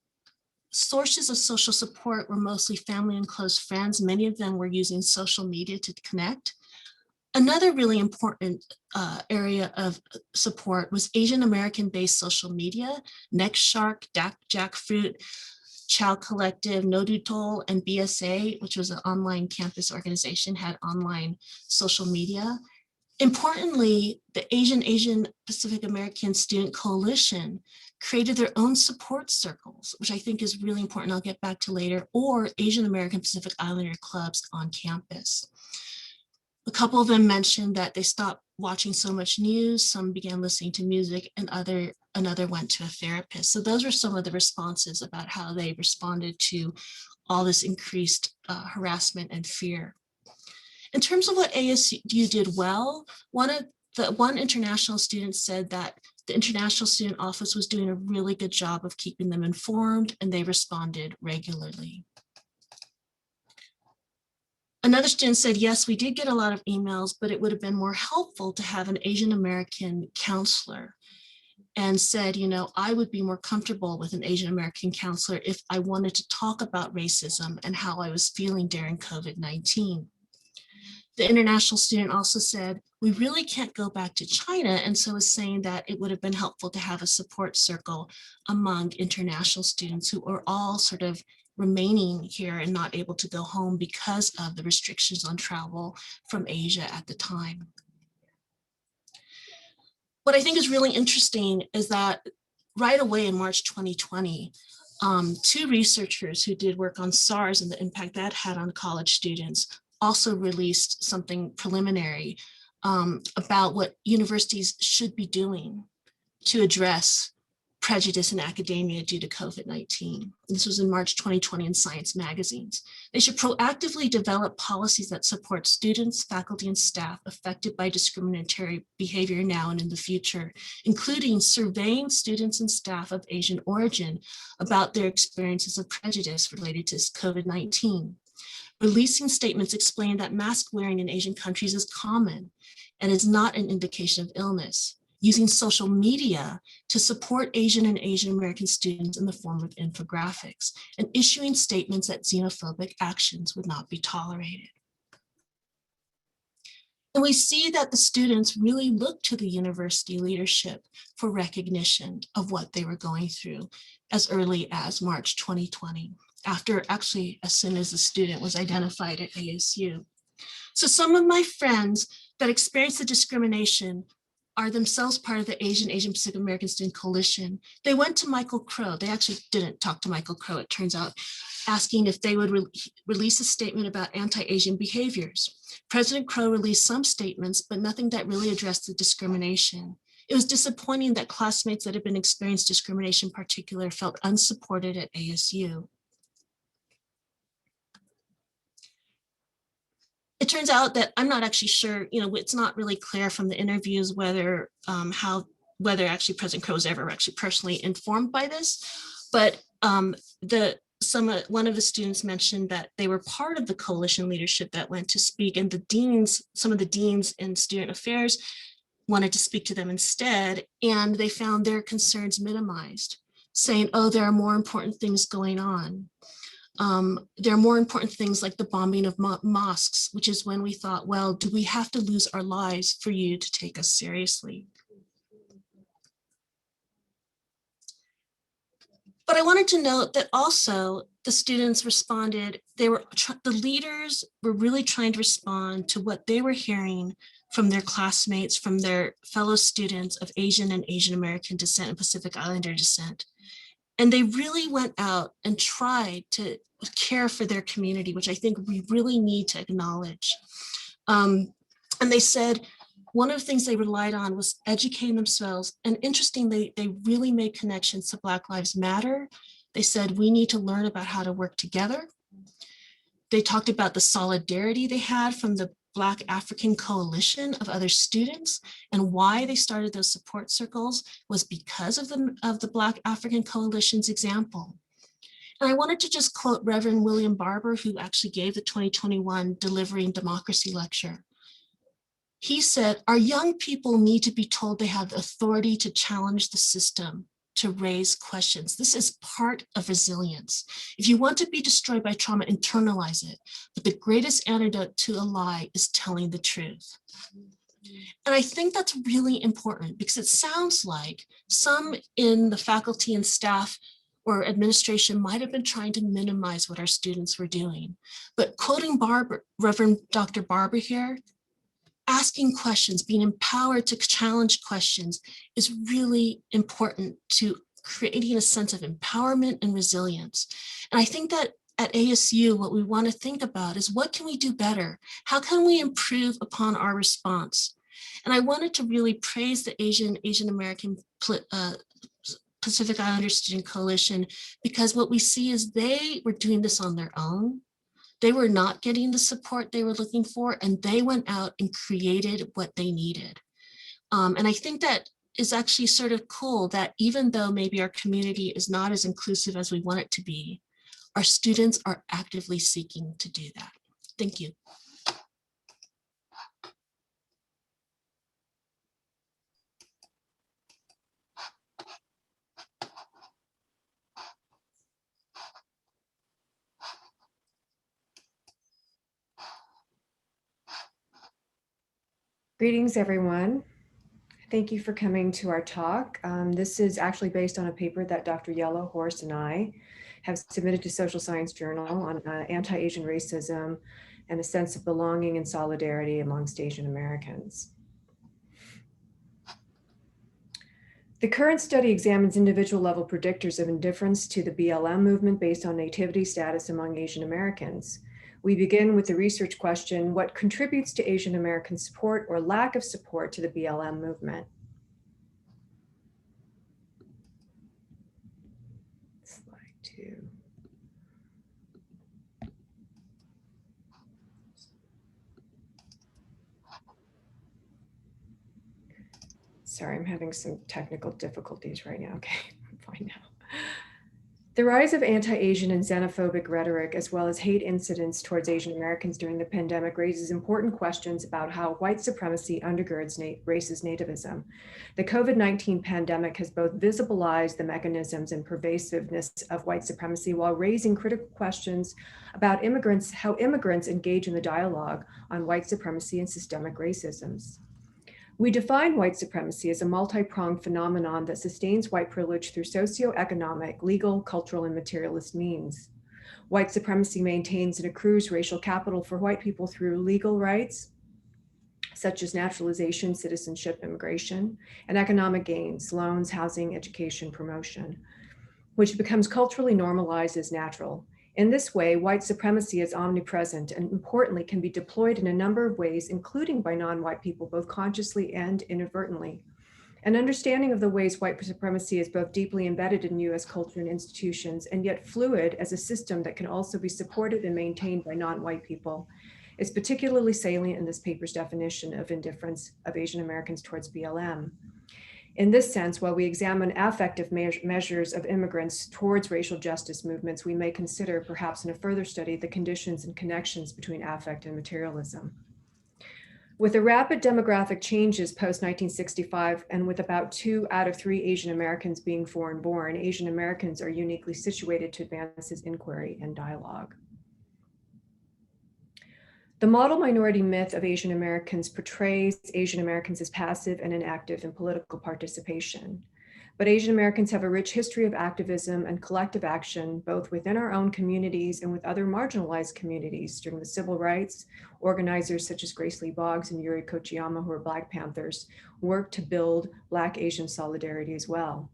E: Sources of social support were mostly family and close friends. Many of them were using social media to connect. Another really important area of support was Asian American-based social media. Nextshark, Jackfruit, Child Collective, Nodutol, and BSA, which was an online campus organization, had online social media. Importantly, the Asian Pacific American Student Coalition created their own support circles, which I think is really important, I'll get back to later, or Asian American Pacific Islander clubs on campus. A couple of them mentioned that they stopped watching so much news, some began listening to music, and another went to a therapist. So those were some of the responses about how they responded to all this increased harassment and fear. In terms of what ASU did well, one international student said that the International Student Office was doing a really good job of keeping them informed, and they responded regularly. Another student said, yes, we did get a lot of emails, but it would have been more helpful to have an Asian American counselor, and said, you know, I would be more comfortable with an Asian American counselor if I wanted to talk about racism and how I was feeling during COVID-19. The international student also said, we really can't go back to China, and so is saying that it would have been helpful to have a support circle among international students who are all sort of remaining here and not able to go home because of the restrictions on travel from Asia at the time. What I think is really interesting is that right away in March 2020, two researchers who did work on SARS and the impact that had on college students also released something preliminary about what universities should be doing to address prejudice in academia due to COVID-19. This was in March 2020 in Science magazines. They should proactively develop policies that support students, faculty, and staff affected by discriminatory behavior now and in the future, including surveying students and staff of Asian origin about their experiences of prejudice related to COVID-19. Releasing statements explained that mask wearing in Asian countries is common and is not an indication of illness. Using social media to support Asian and Asian American students in the form of infographics, and issuing statements that xenophobic actions would not be tolerated. And we see that the students really looked to the university leadership for recognition of what they were going through as early as March 2020, after actually as soon as the student was identified at ASU. So some of my friends that experienced the discrimination are themselves part of the Asian Pacific American Student Coalition. They went to Michael Crow. They actually didn't talk to Michael Crow, it turns out, asking if they would release a statement about anti-Asian behaviors. President Crow released some statements, but nothing that really addressed the discrimination. It was disappointing that classmates that had been experienced discrimination in particular felt unsupported at ASU. It turns out that I'm not actually sure, it's not really clear from the interviews whether actually President Crow was ever actually personally informed by this, but one of the students mentioned that they were part of the coalition leadership that went to speak, and some of the deans in student affairs wanted to speak to them instead, and they found their concerns minimized, saying, oh, there are more important things going on. There are more important things like the bombing of mosques, which is when we thought, well, do we have to lose our lives for you to take us seriously? But I wanted to note that also the students responded, the leaders were really trying to respond to what they were hearing from their classmates, from their fellow students of Asian and Asian American descent and Pacific Islander descent. And they really went out and tried to care for their community, which I think we really need to acknowledge. And they said one of the things they relied on was educating themselves. And interestingly, they really made connections to Black Lives Matter. They said, we need to learn about how to work together. They talked about the solidarity they had from the Black African coalition of other students, and why they started those support circles was because of the Black African coalition's example. And I wanted to just quote Reverend William Barber, who actually gave the 2021 Delivering Democracy lecture. He said, our young people need to be told they have the authority to challenge the system, to raise questions. This is part of resilience. If you want to be destroyed by trauma, internalize it. But the greatest antidote to a lie is telling the truth. And I think that's really important because it sounds like some in the faculty and staff or administration might have been trying to minimize what our students were doing. But quoting Reverend Dr. Barber here, asking questions, being empowered to challenge questions is really important to creating a sense of empowerment and resilience. And I think that at ASU, what we want to think about is what can we do better? How can we improve upon our response? And I wanted to really praise the Asian American Pacific Islander Student Coalition, because what we see is they were doing this on their own. They were not getting the support they were looking for, and they went out and created what they needed. And I think that is actually sort of cool that even though maybe our community is not as inclusive as we want it to be, our students are actively seeking to do that. Thank you.
D: Greetings, everyone. Thank you for coming to our talk. This is actually based on a paper that Dr. Yellow Horse and I have submitted to Social Science Journal on anti-Asian racism and a sense of belonging and solidarity amongst Asian Americans. The current study examines individual level predictors of indifference to the BLM movement based on nativity status among Asian Americans. We begin with the research question, what contributes to Asian American support or lack of support to the BLM movement? Slide 2. Sorry, I'm having some technical difficulties right now. Okay, I'm fine now. The rise of anti-Asian and xenophobic rhetoric, as well as hate incidents towards Asian Americans during the pandemic, raises important questions about how white supremacy undergirds racist nativism. The COVID-19 pandemic has both visibilized the mechanisms and pervasiveness of white supremacy while raising critical questions about how immigrants engage in the dialogue on white supremacy and systemic racisms. We define white supremacy as a multi-pronged phenomenon that sustains white privilege through socioeconomic, legal, cultural, and materialist means. White supremacy maintains and accrues racial capital for white people through legal rights, such as naturalization, citizenship, immigration, and economic gains, loans, housing, education, promotion, which becomes culturally normalized as natural. In this way, white supremacy is omnipresent and importantly can be deployed in a number of ways, including by non-white people, both consciously and inadvertently. An understanding of the ways white supremacy is both deeply embedded in US culture and institutions and yet fluid as a system that can also be supported and maintained by non-white people is particularly salient in this paper's definition of indifference of Asian Americans towards BLM. In this sense, while we examine affective measures of immigrants towards racial justice movements, we may consider, perhaps in a further study, the conditions and connections between affect and materialism. With the rapid demographic changes post-1965, and with about 2 out of 3 Asian Americans being foreign-born, Asian Americans are uniquely situated to advance this inquiry and dialogue. The model minority myth of Asian Americans portrays Asian Americans as passive and inactive in political participation. But Asian Americans have a rich history of activism and collective action, both within our own communities and with other marginalized communities. During the civil rights, organizers such as Grace Lee Boggs and Yuri Kochiyama, who are Black Panthers, worked to build Black Asian solidarity as well.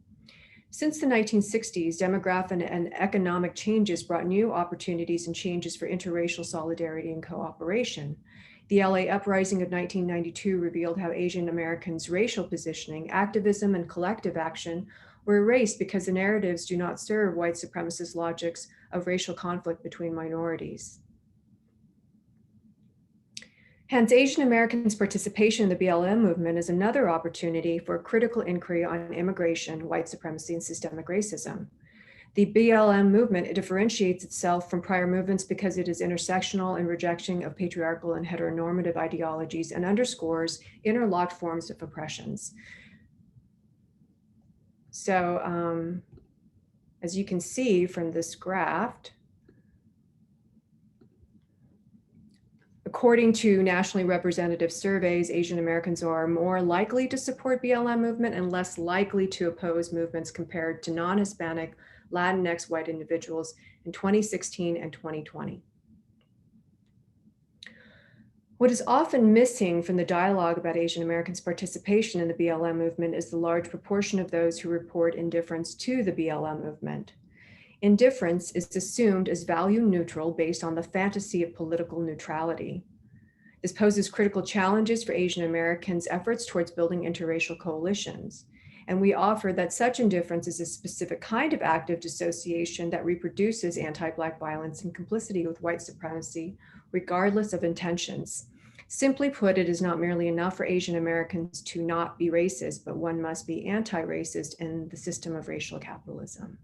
D: Since the 1960s, demographic and economic changes brought new opportunities and changes for interracial solidarity and cooperation. The LA uprising of 1992 revealed how Asian Americans' racial positioning, activism, and collective action were erased because the narratives do not serve white supremacist logics of racial conflict between minorities. Hence, Asian Americans' participation in the BLM movement is another opportunity for a critical inquiry on immigration, white supremacy, and systemic racism. The BLM movement differentiates itself from prior movements because it is intersectional in rejection of patriarchal and heteronormative ideologies and underscores interlocked forms of oppressions. So, as you can see from this graph, according to nationally representative surveys, Asian Americans are more likely to support BLM movement and less likely to oppose movements compared to non-Hispanic, Latinx white individuals in 2016 and 2020. What is often missing from the dialogue about Asian Americans' participation in the BLM movement is the large proportion of those who report indifference to the BLM movement. Indifference is assumed as value neutral based on the fantasy of political neutrality. This poses critical challenges for Asian Americans' efforts towards building interracial coalitions. And we offer that such indifference is a specific kind of active dissociation that reproduces anti-Black violence and complicity with white supremacy, regardless of intentions. Simply put, it is not merely enough for Asian Americans to not be racist, but one must be anti-racist in the system of racial capitalism.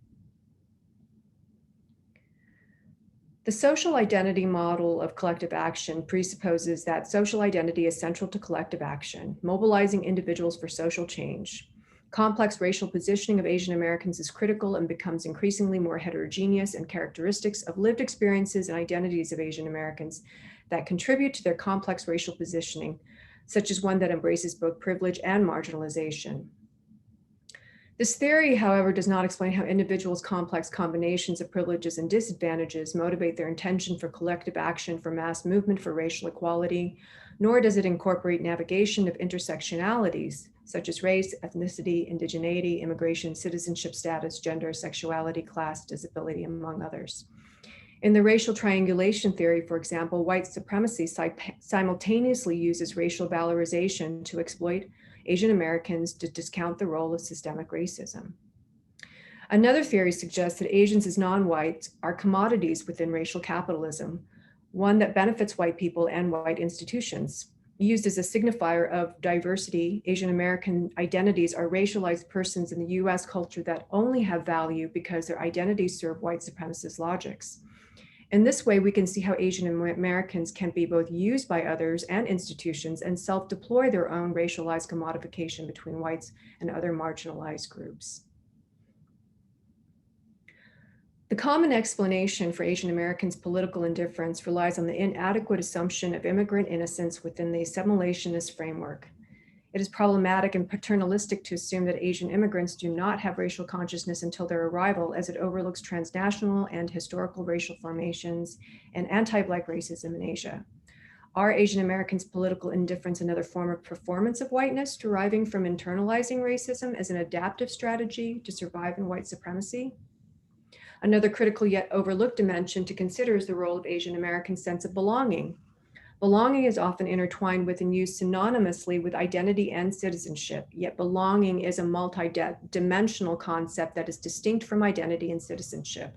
D: The social identity model of collective action presupposes that social identity is central to collective action, mobilizing individuals for social change. Complex racial positioning of Asian Americans is critical and becomes increasingly more heterogeneous, and characteristics of lived experiences and identities of Asian Americans that contribute to their complex racial positioning, such as one that embraces both privilege and marginalization. This theory, however, does not explain how individuals' complex combinations of privileges and disadvantages motivate their intention for collective action for mass movement for racial equality, nor does it incorporate navigation of intersectionalities, such as race, ethnicity, indigeneity, immigration, citizenship status, gender, sexuality, class, disability, among others. In the racial triangulation theory, for example, white supremacy simultaneously uses racial valorization to exploit Asian Americans to discount the role of systemic racism. Another theory suggests that Asians as non-whites are commodities within racial capitalism, one that benefits white people and white institutions. used as a signifier of diversity, Asian American identities are racialized persons in the US culture that only have value because their identities serve white supremacist logics. In this way, we can see how Asian Americans can be both used by others and institutions and self-deploy their own racialized commodification between whites and other marginalized groups. The common explanation for Asian Americans' political indifference relies on the inadequate assumption of immigrant innocence within the assimilationist framework. It is problematic and paternalistic to assume that Asian immigrants do not have racial consciousness until their arrival, as it overlooks transnational and historical racial formations and anti-Black racism in Asia. Are Asian Americans' political indifference another form of performance of whiteness, deriving from internalizing racism as an adaptive strategy to survive in white supremacy? Another critical yet overlooked dimension to consider is the role of Asian Americans' sense of belonging. Belonging is often intertwined with and used synonymously with identity and citizenship, yet belonging is a multi-dimensional concept that is distinct from identity and citizenship.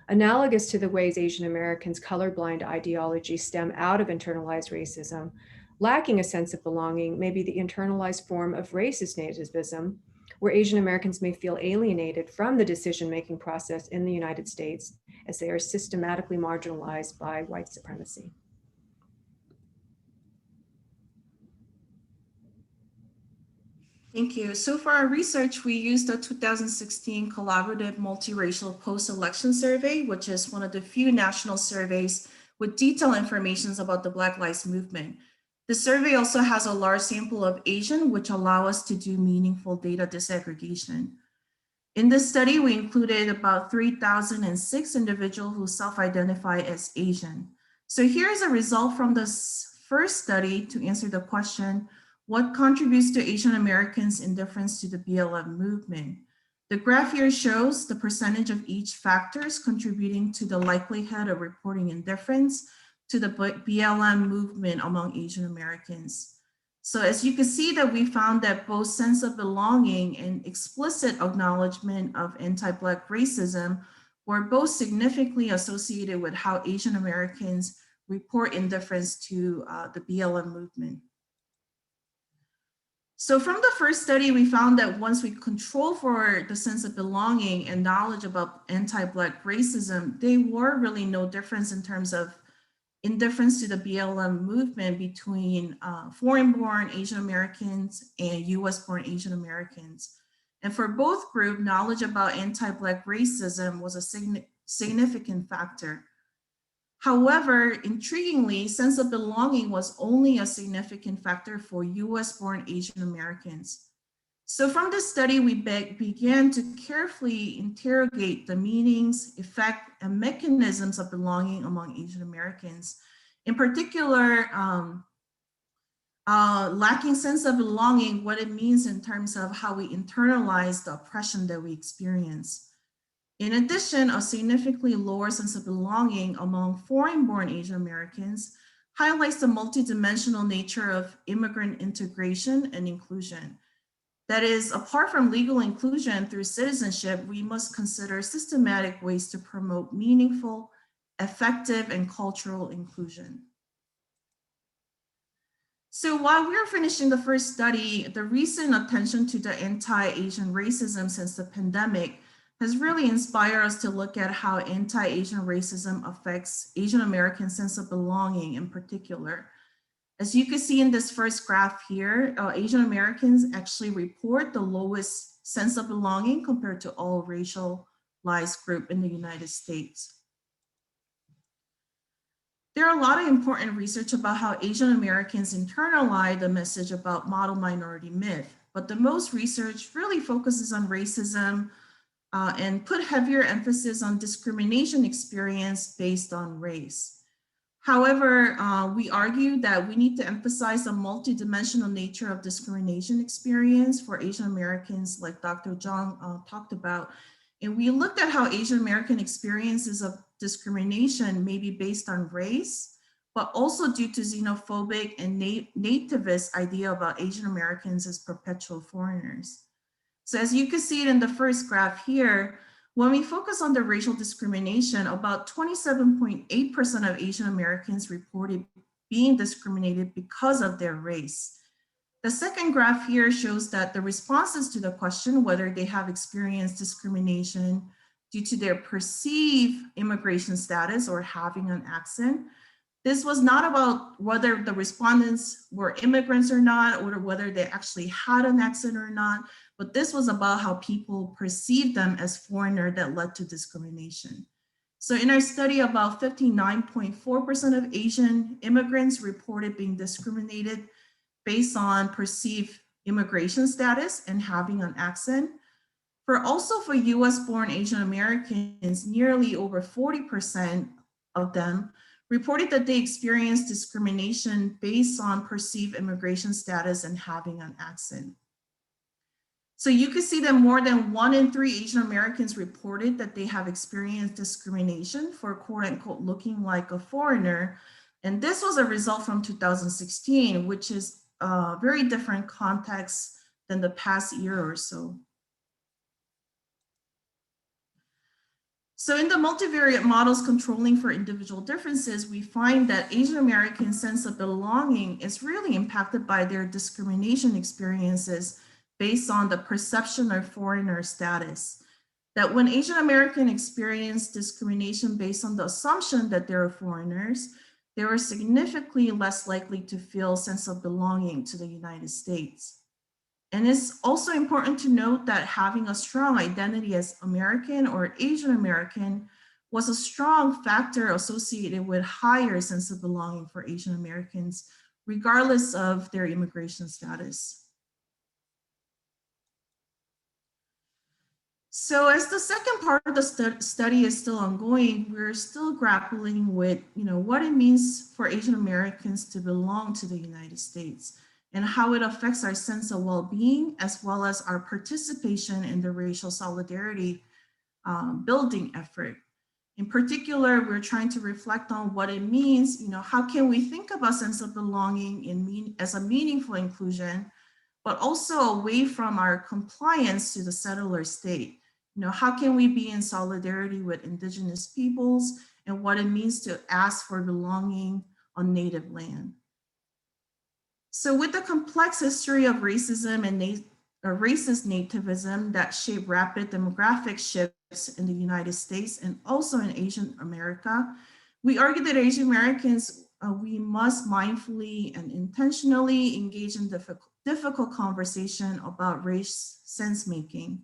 D: Analogous to the ways Asian Americans' colorblind ideologies stem out of internalized racism, lacking a sense of belonging may be the internalized form of racist nativism, where Asian Americans may feel alienated from the decision-making process in the United States as they are systematically marginalized by white supremacy.
F: Thank you. So for our research, we used the 2016 Collaborative Multiracial Post-Election Survey, which is one of the few national surveys with detailed information about the Black Lives Movement. The survey also has a large sample of Asian, which allow us to do meaningful data disaggregation. In this study, we included about 3,006 individuals who self-identify as Asian. So here's a result from this first study to answer the question, what contributes to Asian Americans' indifference to the BLM movement? The graph here shows the percentage of each factors contributing to the likelihood of reporting indifference to the BLM movement among Asian Americans. So as you can see that we found that both sense of belonging and explicit acknowledgement of anti-Black racism were both significantly associated with how Asian Americans report indifference to the BLM movement. So from the first study, we found that once we control for the sense of belonging and knowledge about anti-Black racism, there were really no difference in terms of indifference to the BLM movement between foreign-born Asian Americans and US-born Asian Americans. And for both groups, knowledge about anti-Black racism was a significant factor. However, intriguingly, sense of belonging was only a significant factor for US-born Asian Americans. So from this study, we began to carefully interrogate the meanings, effect, and mechanisms of belonging among Asian Americans. In particular, lacking sense of belonging, what it means in terms of how we internalize the oppression that we experience. In addition, a significantly lower sense of belonging among foreign-born Asian Americans highlights the multidimensional nature of immigrant integration and inclusion. That is, apart from legal inclusion through citizenship, we must consider systematic ways to promote meaningful, effective, and cultural inclusion. So while we were finishing the first study, the recent attention to the anti-Asian racism since the pandemic has really inspired us to look at how anti-Asian racism affects Asian American sense of belonging in particular. As you can see in this first graph here, Asian Americans actually report the lowest sense of belonging compared to all racialized groups in the United States. There are a lot of important research about how Asian Americans internalize the message about model minority myth, but the most research really focuses on racism and put heavier emphasis on discrimination experience based on race. However, we argue that we need to emphasize the multidimensional nature of discrimination experience for Asian Americans, like Dr. Jeung talked about. And we looked at how Asian American experiences of discrimination may be based on race, but also due to xenophobic and nativist idea about Asian Americans as perpetual foreigners. So as you can see it in the first graph here, when we focus on the racial discrimination, about 27.8% of Asian Americans reported being discriminated because of their race. The second graph here shows that the responses to the question whether they have experienced discrimination due to their perceived immigration status or having an accent. This was not about whether the respondents were immigrants or not, or whether they actually had an accent or not, but this was about how people perceived them as foreigner that led to discrimination. So in our study, about 59.4% of Asian immigrants reported being discriminated based on perceived immigration status and having an accent. For US born Asian Americans, nearly over 40% of them reported that they experienced discrimination based on perceived immigration status and having an accent. So you can see that more than 1 in 3 Asian Americans reported that they have experienced discrimination for quote unquote looking like a foreigner. And this was a result from 2016, which is a very different context than the past year or so. So in the multivariate models controlling for individual differences, we find that Asian American sense of belonging is really impacted by their discrimination experiences based on the perception of foreigner status. That when Asian American experience discrimination based on the assumption that they're foreigners, they were significantly less likely to feel a sense of belonging to the United States. And it's also important to note that having a strong identity as American or Asian American was a strong factor associated with higher sense of belonging for Asian Americans, regardless of their immigration status. So as the second part of the study is still ongoing, we're still grappling with what it means for Asian Americans to belong to the United States and how it affects our sense of well-being, as well as our participation in the racial solidarity building effort. In particular, we're trying to reflect on what it means, how can we think about sense of belonging as a meaningful inclusion, but also away from our compliance to the settler state. How can we be in solidarity with indigenous peoples and what it means to ask for belonging on native land. So with the complex history of racism and racist nativism that shape rapid demographic shifts in the United States and also in Asian America, we argue that Asian Americans, we must mindfully and intentionally engage in difficult conversation about race sense making.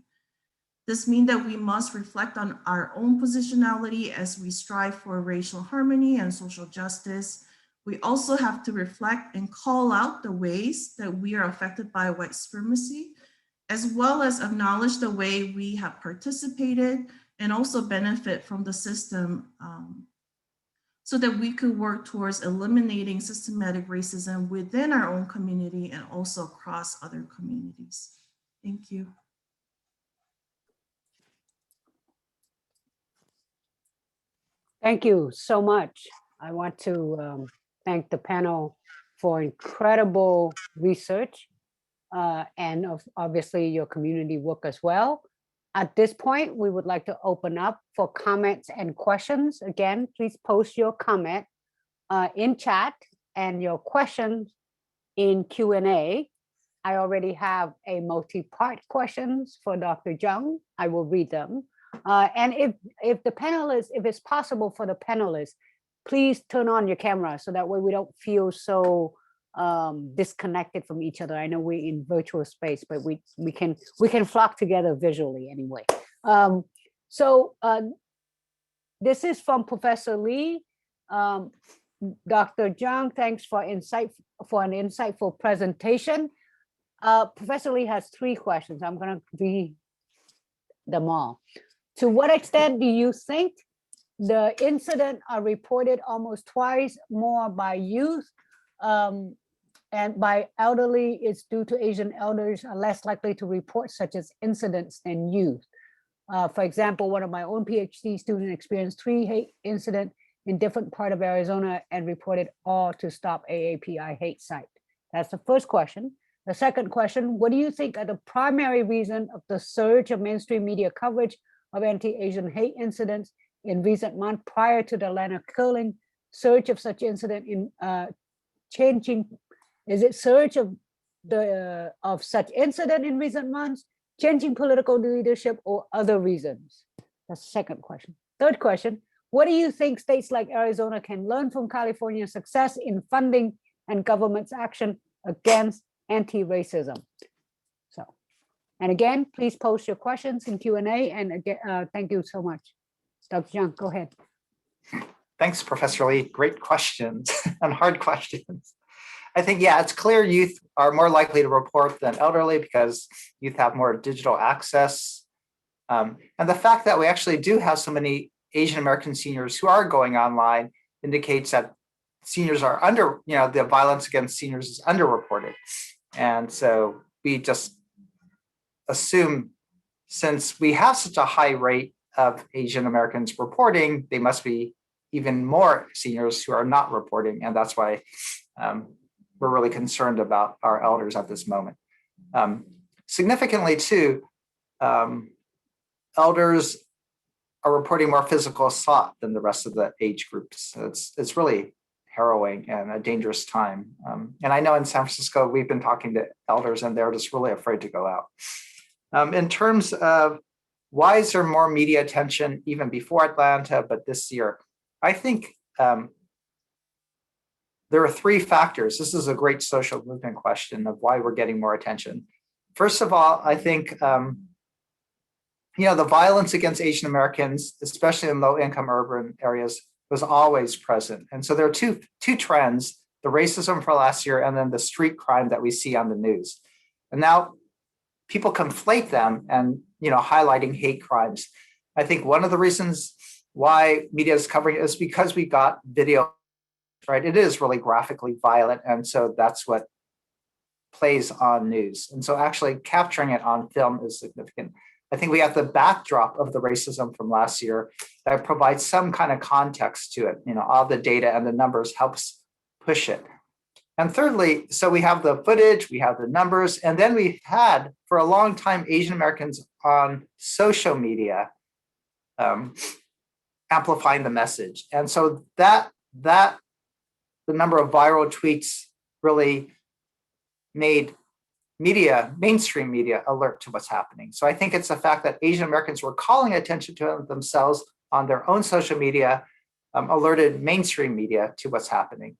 F: This means that we must reflect on our own positionality as we strive for racial harmony and social justice. We also have to reflect and call out the ways that we are affected by white supremacy, as well as acknowledge the way we have participated and also benefit from the system so that we could work towards eliminating systematic racism within our own community and also across other communities. Thank you.
A: Thank you so much. I want to thank the panel for incredible research and obviously your community work as well. At this point, we would like to open up for comments and questions. Again, please post your comment in chat and your questions in Q&A. I already have a multi-part questions for Dr. Jeung. I will read them. And if the panelists, if it's possible for the panelists, please turn on your camera so that way we don't feel so disconnected from each other. I know we're in virtual space, but we can flock together visually anyway. This is from Professor Lee. Dr. Jeung, thanks for an insightful presentation. Professor Lee has 3 questions. I'm going to read them all. To what extent do you think the incidents are reported almost twice more by youth and by elderly is due to Asian elders are less likely to report such as incidents than youth? For example, one of my own PhD students experienced 3 hate incidents in different part of Arizona and reported all to Stop AAPI hate site. That's the first question. The second question, what do you think are the primary reason of the surge of mainstream media coverage of anti-Asian hate incidents in recent months prior to the Atlanta killing, surge of such incident in is it surge of such incident in recent months, changing political leadership, or other reasons? That's the second question. Third question, what do you think states like Arizona can learn from California's success in funding and government's action against anti-racism? So, and again, please post your questions in Q&A, and again, thank you so much. Dr. Jeung, go ahead.
B: Thanks, Professor Lee. Great questions and hard questions. I think, yeah, it's clear youth are more likely to report than elderly because youth have more digital access. And the fact that we actually do have so many Asian American seniors who are going online indicates that seniors are the violence against seniors is underreported. And so we just assume, since we have such a high rate of Asian Americans reporting, they must be even more seniors who are not reporting. And that's why we're really concerned about our elders at this moment. Significantly too, elders are reporting more physical assault than the rest of the age groups. So it's really harrowing and a dangerous time. And I know in San Francisco, we've been talking to elders and they're just really afraid to go out. In terms of why is there more media attention even before Atlanta, but this year? I think there are three factors. This is a great social movement question of why we're getting more attention. First of all, I think the violence against Asian Americans, especially in low-income urban areas, was always present. And so there are two trends: the racism for last year, and then the street crime that we see on the news. And now people conflate them and highlighting hate crimes. I think one of the reasons why media is covering it is because we got video, right? It is really graphically violent, and so that's what plays on news. And so actually capturing it on film is significant. I think we have the backdrop of the racism from last year that provides some kind of context to it. All the data and the numbers helps push it. And thirdly, so we have the footage, we have the numbers, and then we had for a long time Asian Americans on social media amplifying the message. And so that the number of viral tweets really made mainstream media alert to what's happening. So I think it's the fact that Asian Americans were calling attention to themselves on their own social media, alerted mainstream media to what's happening.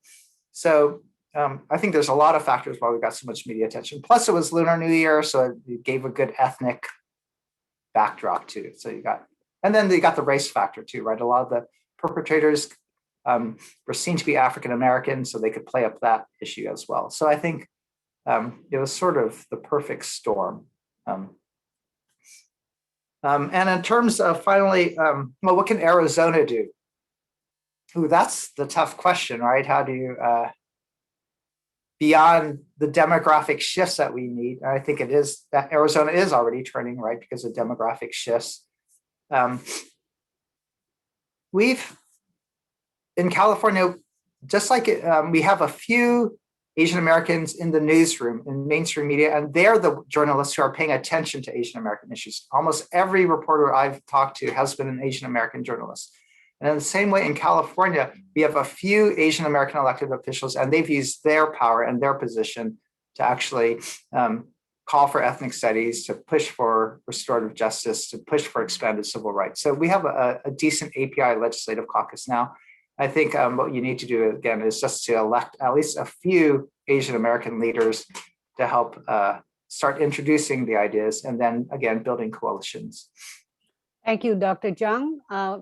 B: So I think there's a lot of factors why we got so much media attention. Plus it was Lunar New Year, so it gave a good ethnic backdrop too. So and then they got the race factor too, right? A lot of the perpetrators were seen to be African American, so they could play up that issue as well. So I think it was sort of the perfect storm. And in terms of finally, what can Arizona do? Ooh, that's the tough question, right? How do you, beyond the demographic shifts that we need, and I think it is that Arizona is already turning, right, because of demographic shifts. We've, in California, just like we have a few Asian Americans in the newsroom, in mainstream media, and they're the journalists who are paying attention to Asian American issues. Almost every reporter I've talked to has been an Asian American journalist. And in the same way in California, we have a few Asian American elected officials, and they've used their power and their position to actually call for ethnic studies, to push for restorative justice, to push for expanded civil rights. So we have a decent API legislative caucus now. I think what you need to do, again, is just to elect at least a few Asian American leaders to help start introducing the ideas, and then, again, building coalitions.
A: Thank you, Dr. Jeung.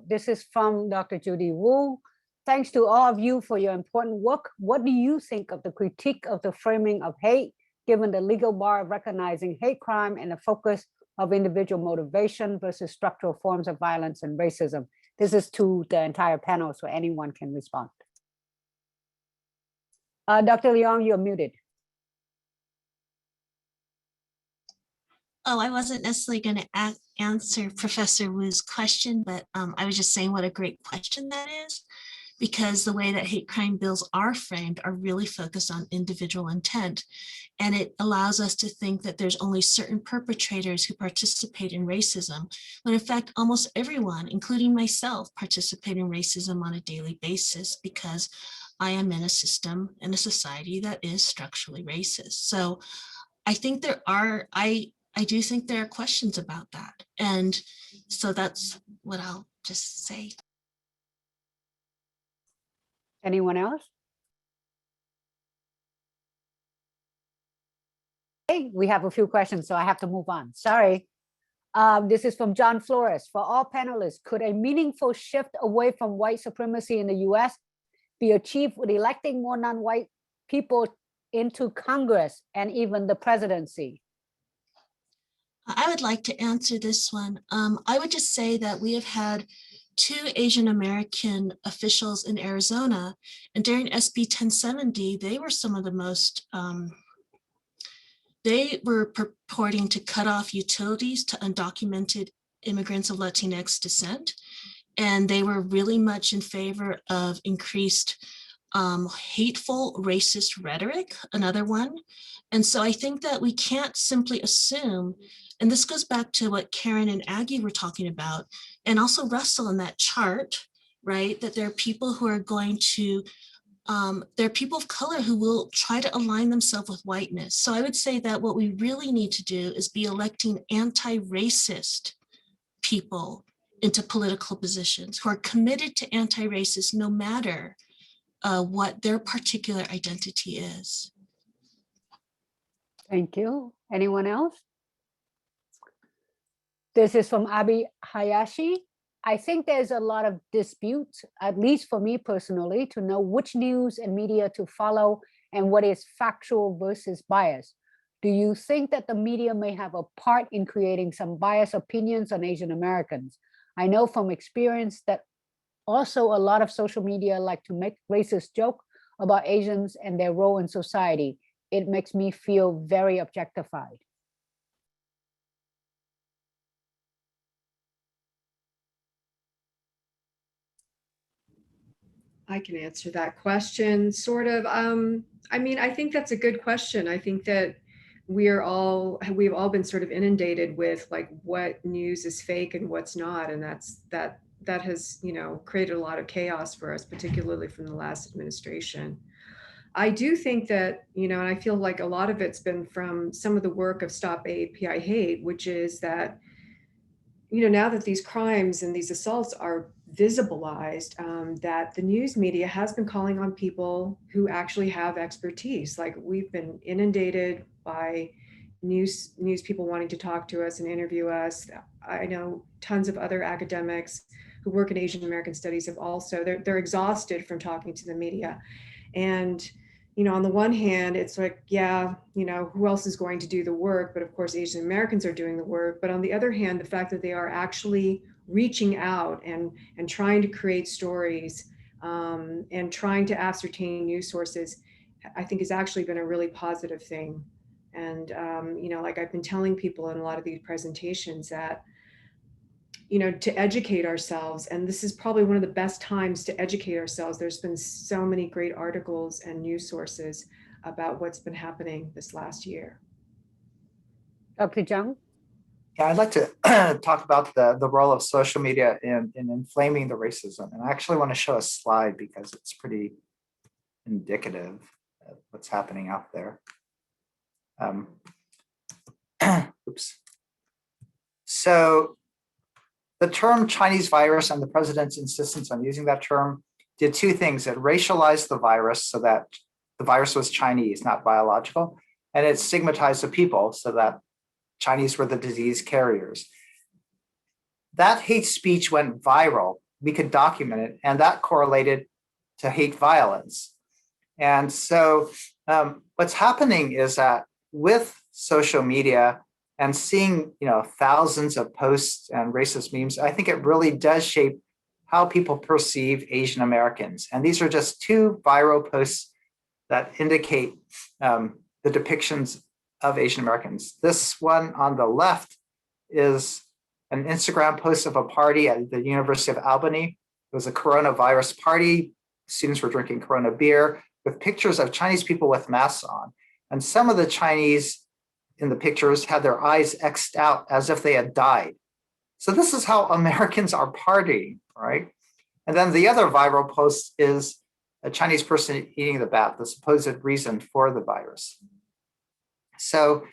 A: This is from Dr. Judy Wu. Thanks to all of you for your important work. What do you think of the critique of the framing of hate, given the legal bar of recognizing hate crime and the focus of individual motivation versus structural forms of violence and racism? This is to the entire panel, so anyone can respond. Dr. Leong, you're muted.
E: Oh, I wasn't necessarily going to answer Professor Wu's question, but I was just saying what a great question that is, because the way that hate crime bills are framed are really focused on individual intent. And it allows us to think that there's only certain perpetrators who participate in racism, when in fact, almost everyone, including myself, participate in racism on a daily basis because I am in a system, in a society that is structurally racist. So I think I do think there are questions about that. And so that's what I'll just say.
A: Anyone else? Hey, we have a few questions, so I have to move on. Sorry. This is from John Flores. For all panelists, could a meaningful shift away from white supremacy in the US be achieved with electing more non-white people into Congress and even the presidency?
E: I would like to answer this one. I would just say that we have had 2 Asian American officials in Arizona, and during SB 1070, they were some of the most, they were purporting to cut off utilities to undocumented immigrants of Latinx descent. And they were really much in favor of increased hateful racist rhetoric, another one. And so I think that we can't simply assume, and this goes back to what Karen and Aggie were talking about, and also Russell in that chart, right? That there are people who are going to, there are people of color who will try to align themselves with whiteness. So I would say that what we really need to do is be electing anti-racist people into political positions who are committed to anti-racist no matter what their particular identity is.
A: Thank you. Anyone else? This is from Abi Hayashi. I think there's a lot of dispute, at least for me personally, to know which news and media to follow and what is factual versus bias. Do you think that the media may have a part in creating some biased opinions on Asian Americans? I know from experience that also a lot of social media like to make racist jokes about Asians and their role in society. It makes me feel very objectified.
D: I can answer that question, sort of. I mean, I think that's a good question. I think that we've all been sort of inundated with like what news is fake and what's not, and that has, you know, created a lot of chaos for us, particularly from the last administration. I do think that, you know, and I feel like a lot of it's been from some of the work of Stop AAPI Hate, which is that, you know, now that these crimes and these assaults are visibilized, that the news media has been calling on people who actually have expertise. Like we've been inundated by news people wanting to talk to us and interview us. I know tons of other academics who work in Asian American studies have also, they're exhausted from talking to the media. And, you know, on the one hand, it's like, yeah, you know, who else is going to do the work? But of course, Asian Americans are doing the work. But on the other hand, the fact that they are actually reaching out and trying to create stories and trying to ascertain news sources, I think has actually been a really positive thing. And, you know, like I've been telling people in a lot of these presentations that, you know, to educate ourselves, and this is probably one of the best times to educate ourselves. There's been so many great articles and news sources about what's been happening this last year.
A: Dr. Jeung?
B: Yeah, I'd like to talk about the role of social media in inflaming the racism. And I actually want to show a slide because it's pretty indicative of what's happening out there. Oops. So the term Chinese virus and the president's insistence on using that term did 2 things. It racialized the virus so that the virus was Chinese, not biological, and it stigmatized the people so that Chinese were the disease carriers. That hate speech went viral. We could document it, and that correlated to hate violence. And so what's happening is that with social media and seeing, you know, thousands of posts and racist memes, I think it really does shape how people perceive Asian Americans. And these are just 2 viral posts that indicate the depictions of Asian Americans. This one on the left is an Instagram post of a party at the University of Albany. It was a coronavirus party. Students were drinking Corona beer with pictures of Chinese people with masks on. And some of the Chinese in the pictures had their eyes X'd out as if they had died. So this is how Americans are partying, right? And then the other viral post is a Chinese person eating the bat, the supposed reason for the virus. So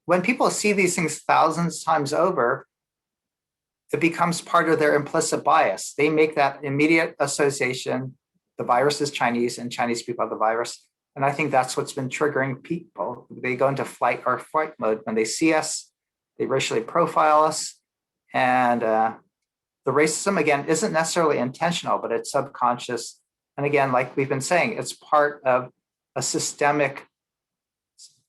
B: when people see these things thousands of times over, it becomes part of their implicit bias. They make that immediate association, the virus is Chinese and Chinese people have the virus. And I think that's what's been triggering people. They go into flight or fight mode when they see us, they racially profile us. And the racism, again, isn't necessarily intentional, but it's subconscious. And again, like we've been saying, it's part of a systemic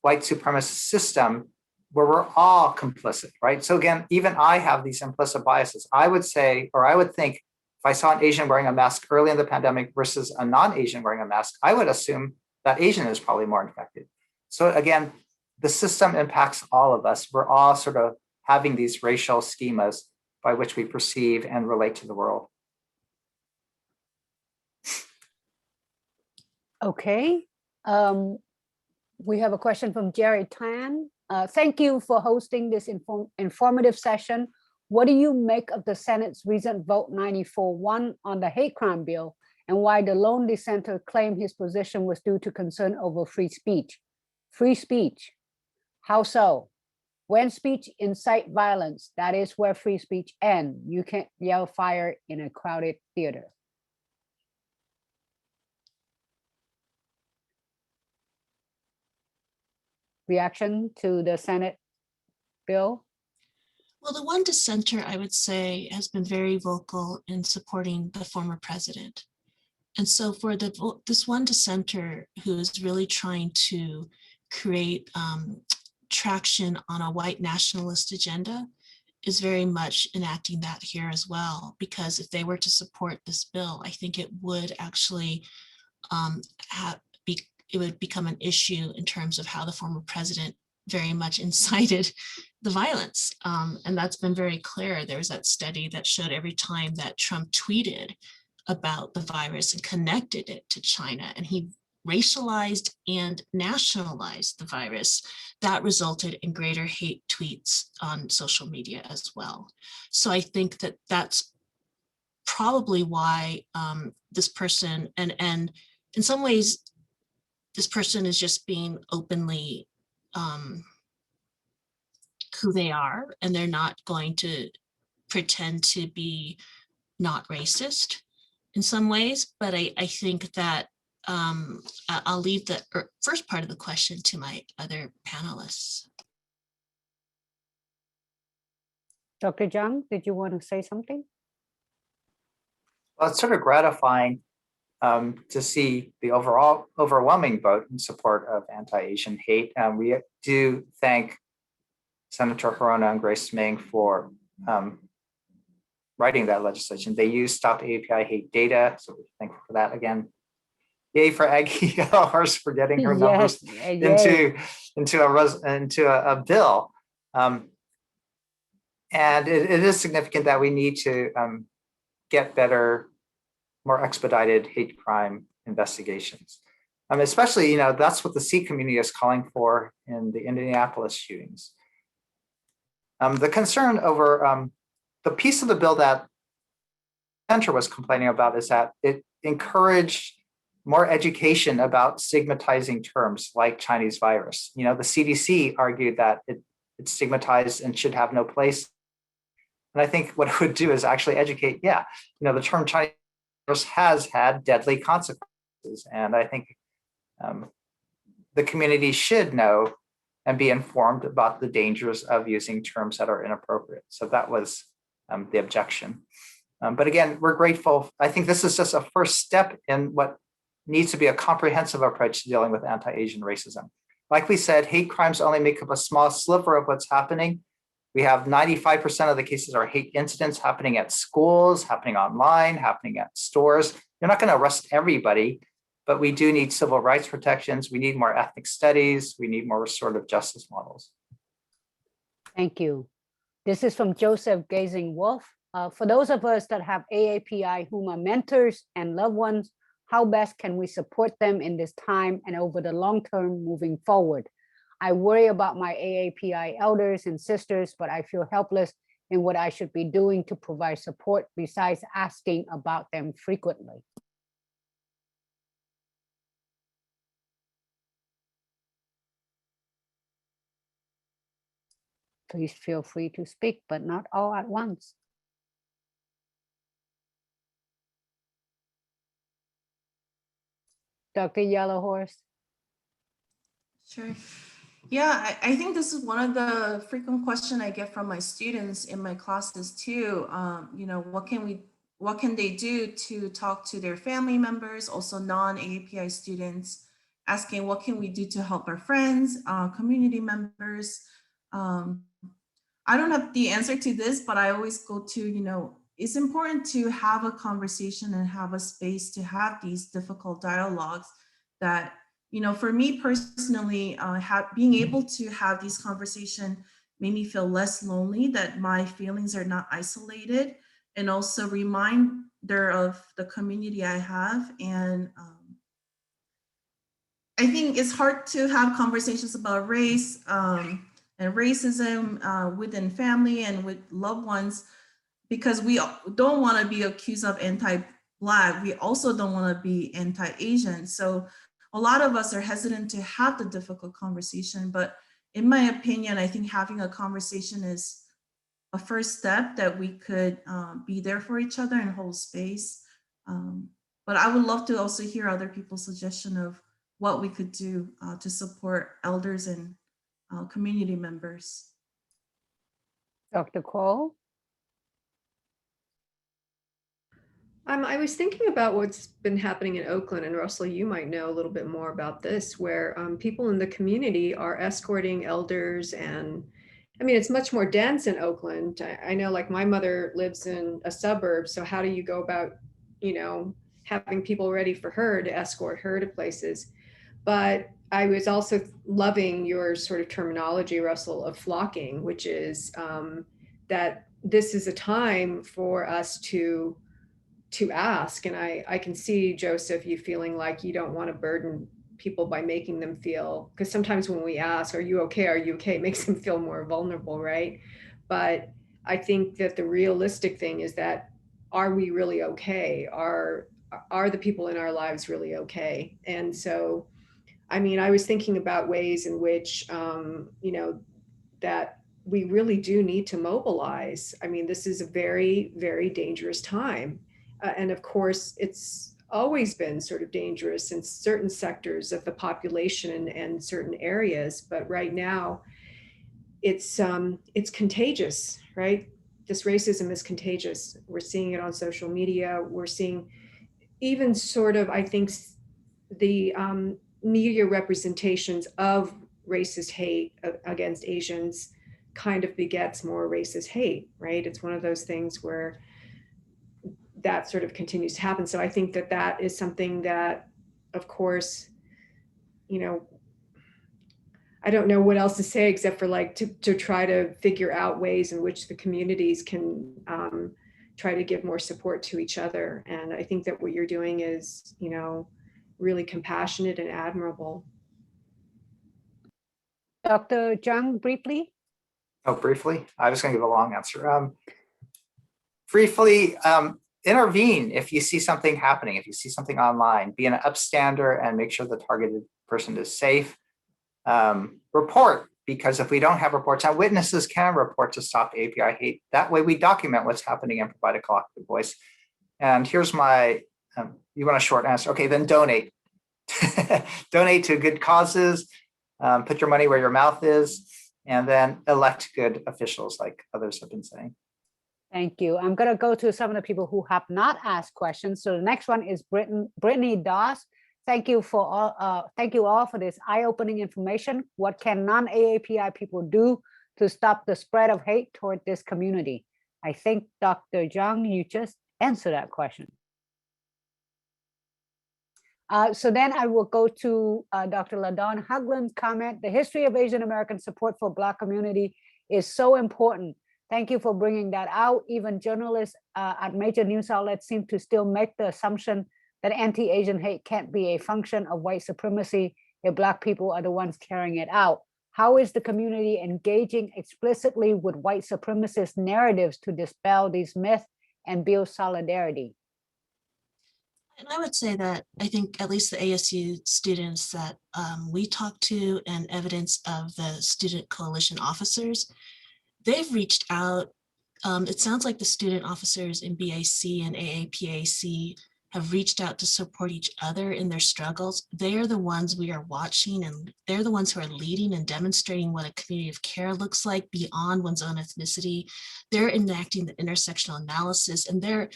B: white supremacist system where we're all complicit, right? So again, even I have these implicit biases. I would say, or I would think, if I saw an Asian wearing a mask early in the pandemic versus a non-Asian wearing a mask, I would assume that Asian is probably more infected. So again, the system impacts all of us. We're all sort of having these racial schemas by which we perceive and relate to the world.
A: Okay. We have a question from Jerry Tan. Thank you for hosting this informative session. What do you make of the Senate's recent vote 94-1 on the hate crime bill, and why the lone dissenter claimed his position was due to concern over free speech? Free speech, how so? When speech incite violence, that is where free speech ends. You can't yell fire in a crowded theater. Reaction to the Senate bill?
E: Well, the one dissenter, I would say, has been very vocal in supporting the former president. And so for this one dissenter who is really trying to create traction on a white nationalist agenda is very much enacting that here as well, because if they were to support this bill, I think it would actually it would become an issue in terms of how the former president very much incited the violence. And that's been very clear. There's that study that showed every time that Trump tweeted about the virus and connected it to China, and he racialized and nationalized the virus, that resulted in greater hate tweets on social media as well. So I think that that's probably why this person, and in some ways, this person is just being openly who they are, and they're not going to pretend to be not racist in some ways. But I think that I'll leave the first part of the question to my other panelists.
A: Dr. Jeung, did you want to say something?
B: Well, it's sort of gratifying to see the overwhelming vote in support of anti-Asian hate. We do thank Senator Hirona and Grace Meng for writing that legislation. They use Stop AAPI Hate data, so we're thankful for that again. Yay for Aggie, ours for getting her numbers into a bill. And it is significant that we need to get better, more expedited hate crime investigations. Especially, that's what the Sikh community is calling for in the Indianapolis shootings. The concern over the piece of the bill that Center was complaining about is that it encouraged more education about stigmatizing terms like Chinese virus. The CDC argued that it's stigmatized and should have no place. And I think what it would do is actually educate, the term Chinese virus has had deadly consequences. And I think the community should know and be informed about the dangers of using terms that are inappropriate. So that was the objection. But again, we're grateful. I think this is just a first step in what needs to be a comprehensive approach to dealing with anti-Asian racism. Like we said, hate crimes only make up a small sliver of what's happening. We have 95% of the cases are hate incidents happening at schools, happening online, happening at stores. You're not going to arrest everybody, but we do need civil rights protections. We need more ethnic studies. We need more restorative justice models.
A: Thank you. This is from Joseph Gazing Wolf. For those of us that have AAPI whom are mentors and loved ones, how best can we support them in this time and over the long term moving forward? I worry about my AAPI elders and sisters, but I feel helpless in what I should be doing to provide support besides asking about them frequently. please feel free to speak, but not all at once. Dr. Yellow Horse.
F: Sure. Yeah, I think this is one of the frequent questions I get from my students in my classes too. You know, what can they do to talk to their family members, also non-AAPI students, asking what can we do to help our friends, community members. I don't have the answer to this, but I always go to, you know, it's important to have a conversation and have a space to have these difficult dialogues that, you know, for me personally, being able to have these conversations made me feel less lonely, that my feelings are not isolated, and also reminder of the community I have. And I think it's hard to have conversations about race and racism within family and with loved ones, because we don't want to be accused of anti-Black. We also don't want to be anti-Asian. So a lot of us are hesitant to have the difficult conversation, but in my opinion, I think having a conversation is a first step that we could be there for each other and hold space. But I would love to also hear other people's suggestion of what we could do to support elders and community members.
A: Dr. Cuo.
D: I was thinking about what's been happening in Oakland, and Russell, you might know a little bit more about this, where people in the community are escorting elders, and I mean, it's much more dense in Oakland. I know, like, my mother lives in a suburb, so how do you go about, you know, having people ready for her to escort her to places? But I was also loving your sort of terminology, Russell, of flocking, which is that this is a time for us to ask. And I can see, Joseph, you feeling like you don't want to burden people by making them feel, because sometimes when we ask, are you okay? Are you okay? It makes them feel more vulnerable, right? But I think that the realistic thing is that, are we really okay? Are the people in our lives really okay? And so, I mean, I was thinking about ways in which, you know, that we really do need to mobilize. I mean, this is a very, very dangerous time. And of course, it's always been sort of dangerous in certain sectors of the population and certain areas. But right now, it's contagious, right? This racism is contagious. We're seeing it on social media. We're seeing even sort of, I think, the media representations of racist hate against Asians kind of begets more racist hate, right? It's one of those things where that sort of continues to happen. So I think that that is something that, of course, you know, I don't know what else to say except for like to try to figure out ways in which the communities can try to give more support to each other. And I think that what you're doing is, you know, really compassionate and admirable.
A: Dr. Jeung, briefly.
B: Oh, briefly? I was going to give a long answer. Briefly, intervene if you see something happening, if you see something online, be an upstander and make sure the targeted person is safe. Report, because if we don't have reports, now witnesses can report to Stop API Hate. That way we document what's happening and provide a collective voice. And here's my, you want a short answer? Okay, then donate. Donate to good causes, put your money where your mouth is, and then elect good officials like others have been saying.
A: Thank you. I'm going to go to some of the people who have not asked questions. So the next one is Brittany Doss. Thank you all for this eye-opening information. What can non-AAPI people do to stop the spread of hate toward this community? I think, Dr. Jeung, you just answered that question. So then I will go to Dr. LaDawn Hugland's comment. The history of Asian American support for Black community is so important. Thank you for bringing that out. Even journalists at major news outlets seem to still make the assumption that anti-Asian hate can't be a function of white supremacy if Black people are the ones carrying it out. How is the community engaging explicitly with white supremacist narratives to dispel these myths and build solidarity?
E: And I would say that I think at least the ASU students that we talked to and evidence of the student coalition officers, they've reached out. It sounds like the student officers in BAC and AAPAC have reached out to support each other in their struggles. They are the ones we are watching, and they're the ones who are leading and demonstrating what a community of care looks like beyond one's own ethnicity. They're enacting the intersectional analysis, and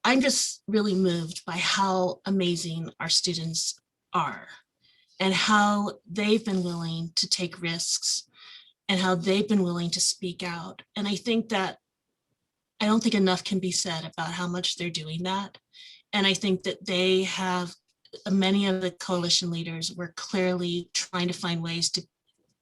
E: I'm just really moved by how amazing our students are and how they've been willing to take risks and how they've been willing to speak out. And I think that I don't think enough can be said about how much they're doing that. And I think that they have, many of the coalition leaders were clearly trying to find ways to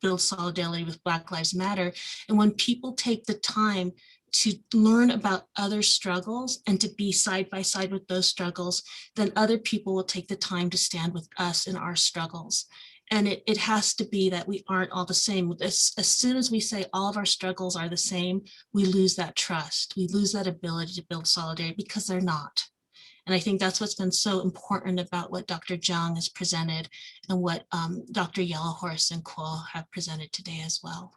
E: build solidarity with Black Lives Matter. And when people take the time to learn about other struggles and to be side by side with those struggles, then other people will take the time to stand with us in our struggles. And it has to be that we aren't all the same. As soon as we say all of our struggles are the same, we lose that trust. We lose that ability to build solidarity because they're not. And I think that's what's been so important about what Dr. Jeung has presented and what Dr. Yellowhorse and Kuo have presented today as well.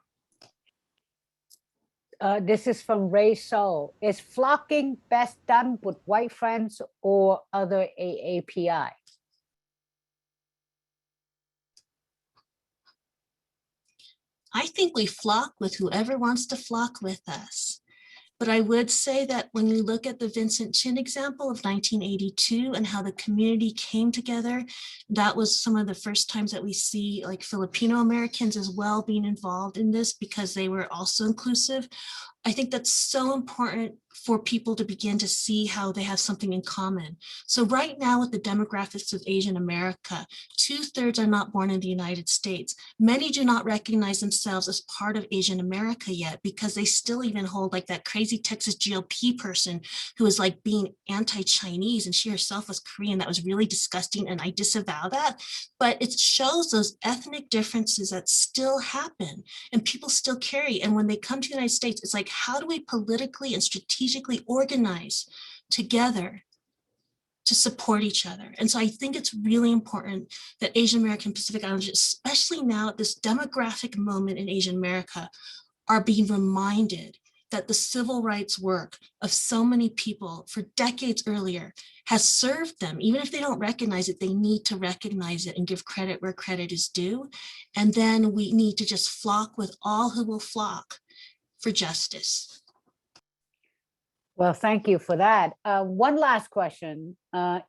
A: This is from Valerie Soe. Is flocking best done with white friends or other AAPI?
E: I think we flock with whoever wants to flock with us. But I would say that when we look at the Vincent Chin example of 1982 and how the community came together, that was some of the first times that we see like Filipino Americans as well being involved in this because they were also inclusive. I think that's so important for people to begin to see how they have something in common. So right now with the demographics of Asian America, 2/3 are not born in the United States. Many do not recognize themselves as part of Asian America yet because they still even hold like that crazy Texas GOP person who is like being anti-Chinese and she herself was Korean. That was really disgusting and I disavow that. But it shows those ethnic differences that still happen and people still carry. And when they come to the United States, it's like, how do we politically and strategically organize together to support each other? And so I think it's really important that Asian American Pacific Islanders, especially now at this demographic moment in Asian America, are being reminded that the civil rights work of so many people for decades earlier has served them. Even if they don't recognize it, they need to recognize it and give credit where credit is due. And then we need to just flock with all who will flock for justice.
A: Well, thank you for that. One last question.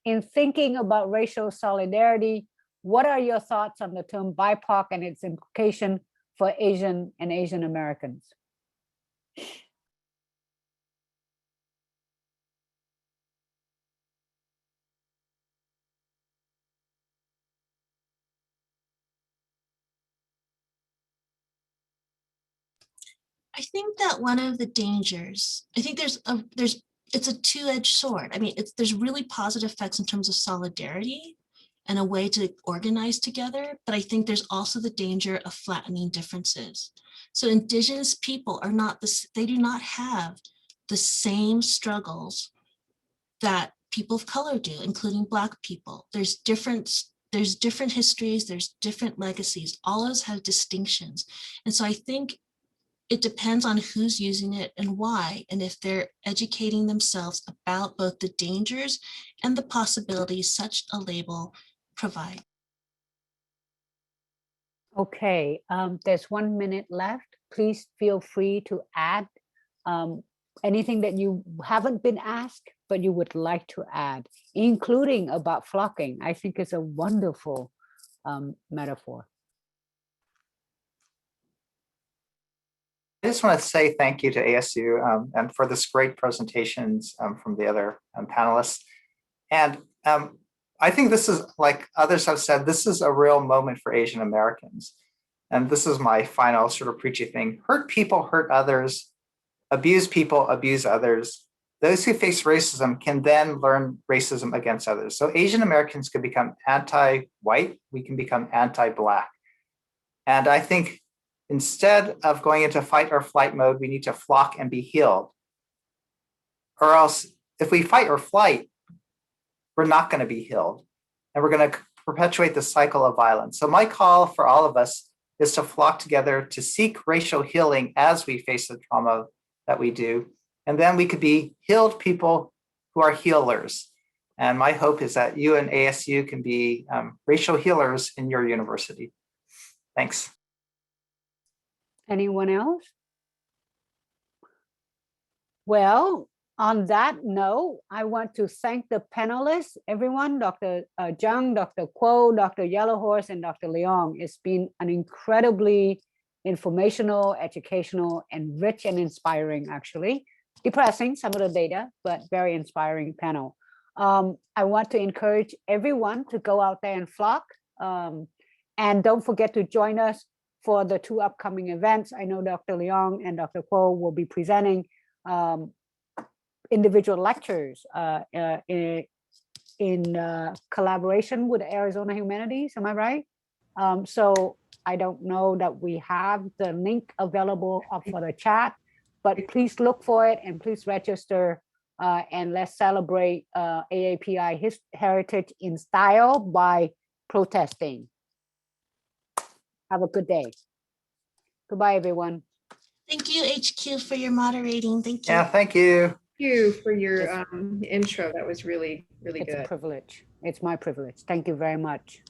A: In thinking about racial solidarity, what are your thoughts on the term BIPOC and its implication for Asian and Asian Americans?
E: I think that one of the dangers, I think it's a two-edged sword. I mean, there's really positive effects in terms of solidarity and a way to organize together, but I think there's also the danger of flattening differences. So Indigenous people are not they do not have the same struggles that people of color do, including Black people. There's different histories, there's different legacies, all of us have distinctions. And so I think it depends on who's using it and why, and if they're educating themselves about both the dangers and the possibilities such a label provides.
A: Okay, there's 1 minute left. Please feel free to add anything that you haven't been asked, but you would like to add, including about flocking. I think it's a wonderful metaphor.
B: I just want to say thank you to ASU and for this great presentations from the other panelists. And I think this is, like others have said, this is a real moment for Asian Americans. And this is my final sort of preachy thing. Hurt people hurt others, abuse people abuse others. Those who face racism can then learn racism against others. So Asian Americans can become anti-white, we can become anti-Black. And I think instead of going into fight or flight mode, we need to flock and be healed. Or else, if we fight or flight, we're not going to be healed. And we're going to perpetuate the cycle of violence. So my call for all of us is to flock together to seek racial healing as we face the trauma that we do. And then we could be healed people who are healers. And my hope is that you and ASU can be racial healers in your university. Thanks.
A: Anyone else? Well, on that note, I want to thank the panelists, everyone, Dr. Jeung, Dr. Cuo, Dr. Yellowhorse, and Dr. Leong. It's been an incredibly informational, educational, and rich and inspiring, actually. Depressing, some of the data, but very inspiring panel. I want to encourage everyone to go out there and flock. And don't forget to join us for the 2 upcoming events. I know Dr. Leong and Dr. Cuo will be presenting individual lectures in collaboration with Arizona Humanities, am I right? So I don't know that we have the link available for the chat, but please look for it and please register and let's celebrate AAPI heritage in style by protesting. Have a good day. Goodbye, everyone.
E: Thank you, HQ, for your moderating. Thank you.
B: Yeah, thank you.
D: Thank you for your intro. That was really, really good.
A: It's a privilege. It's my privilege. Thank you very much.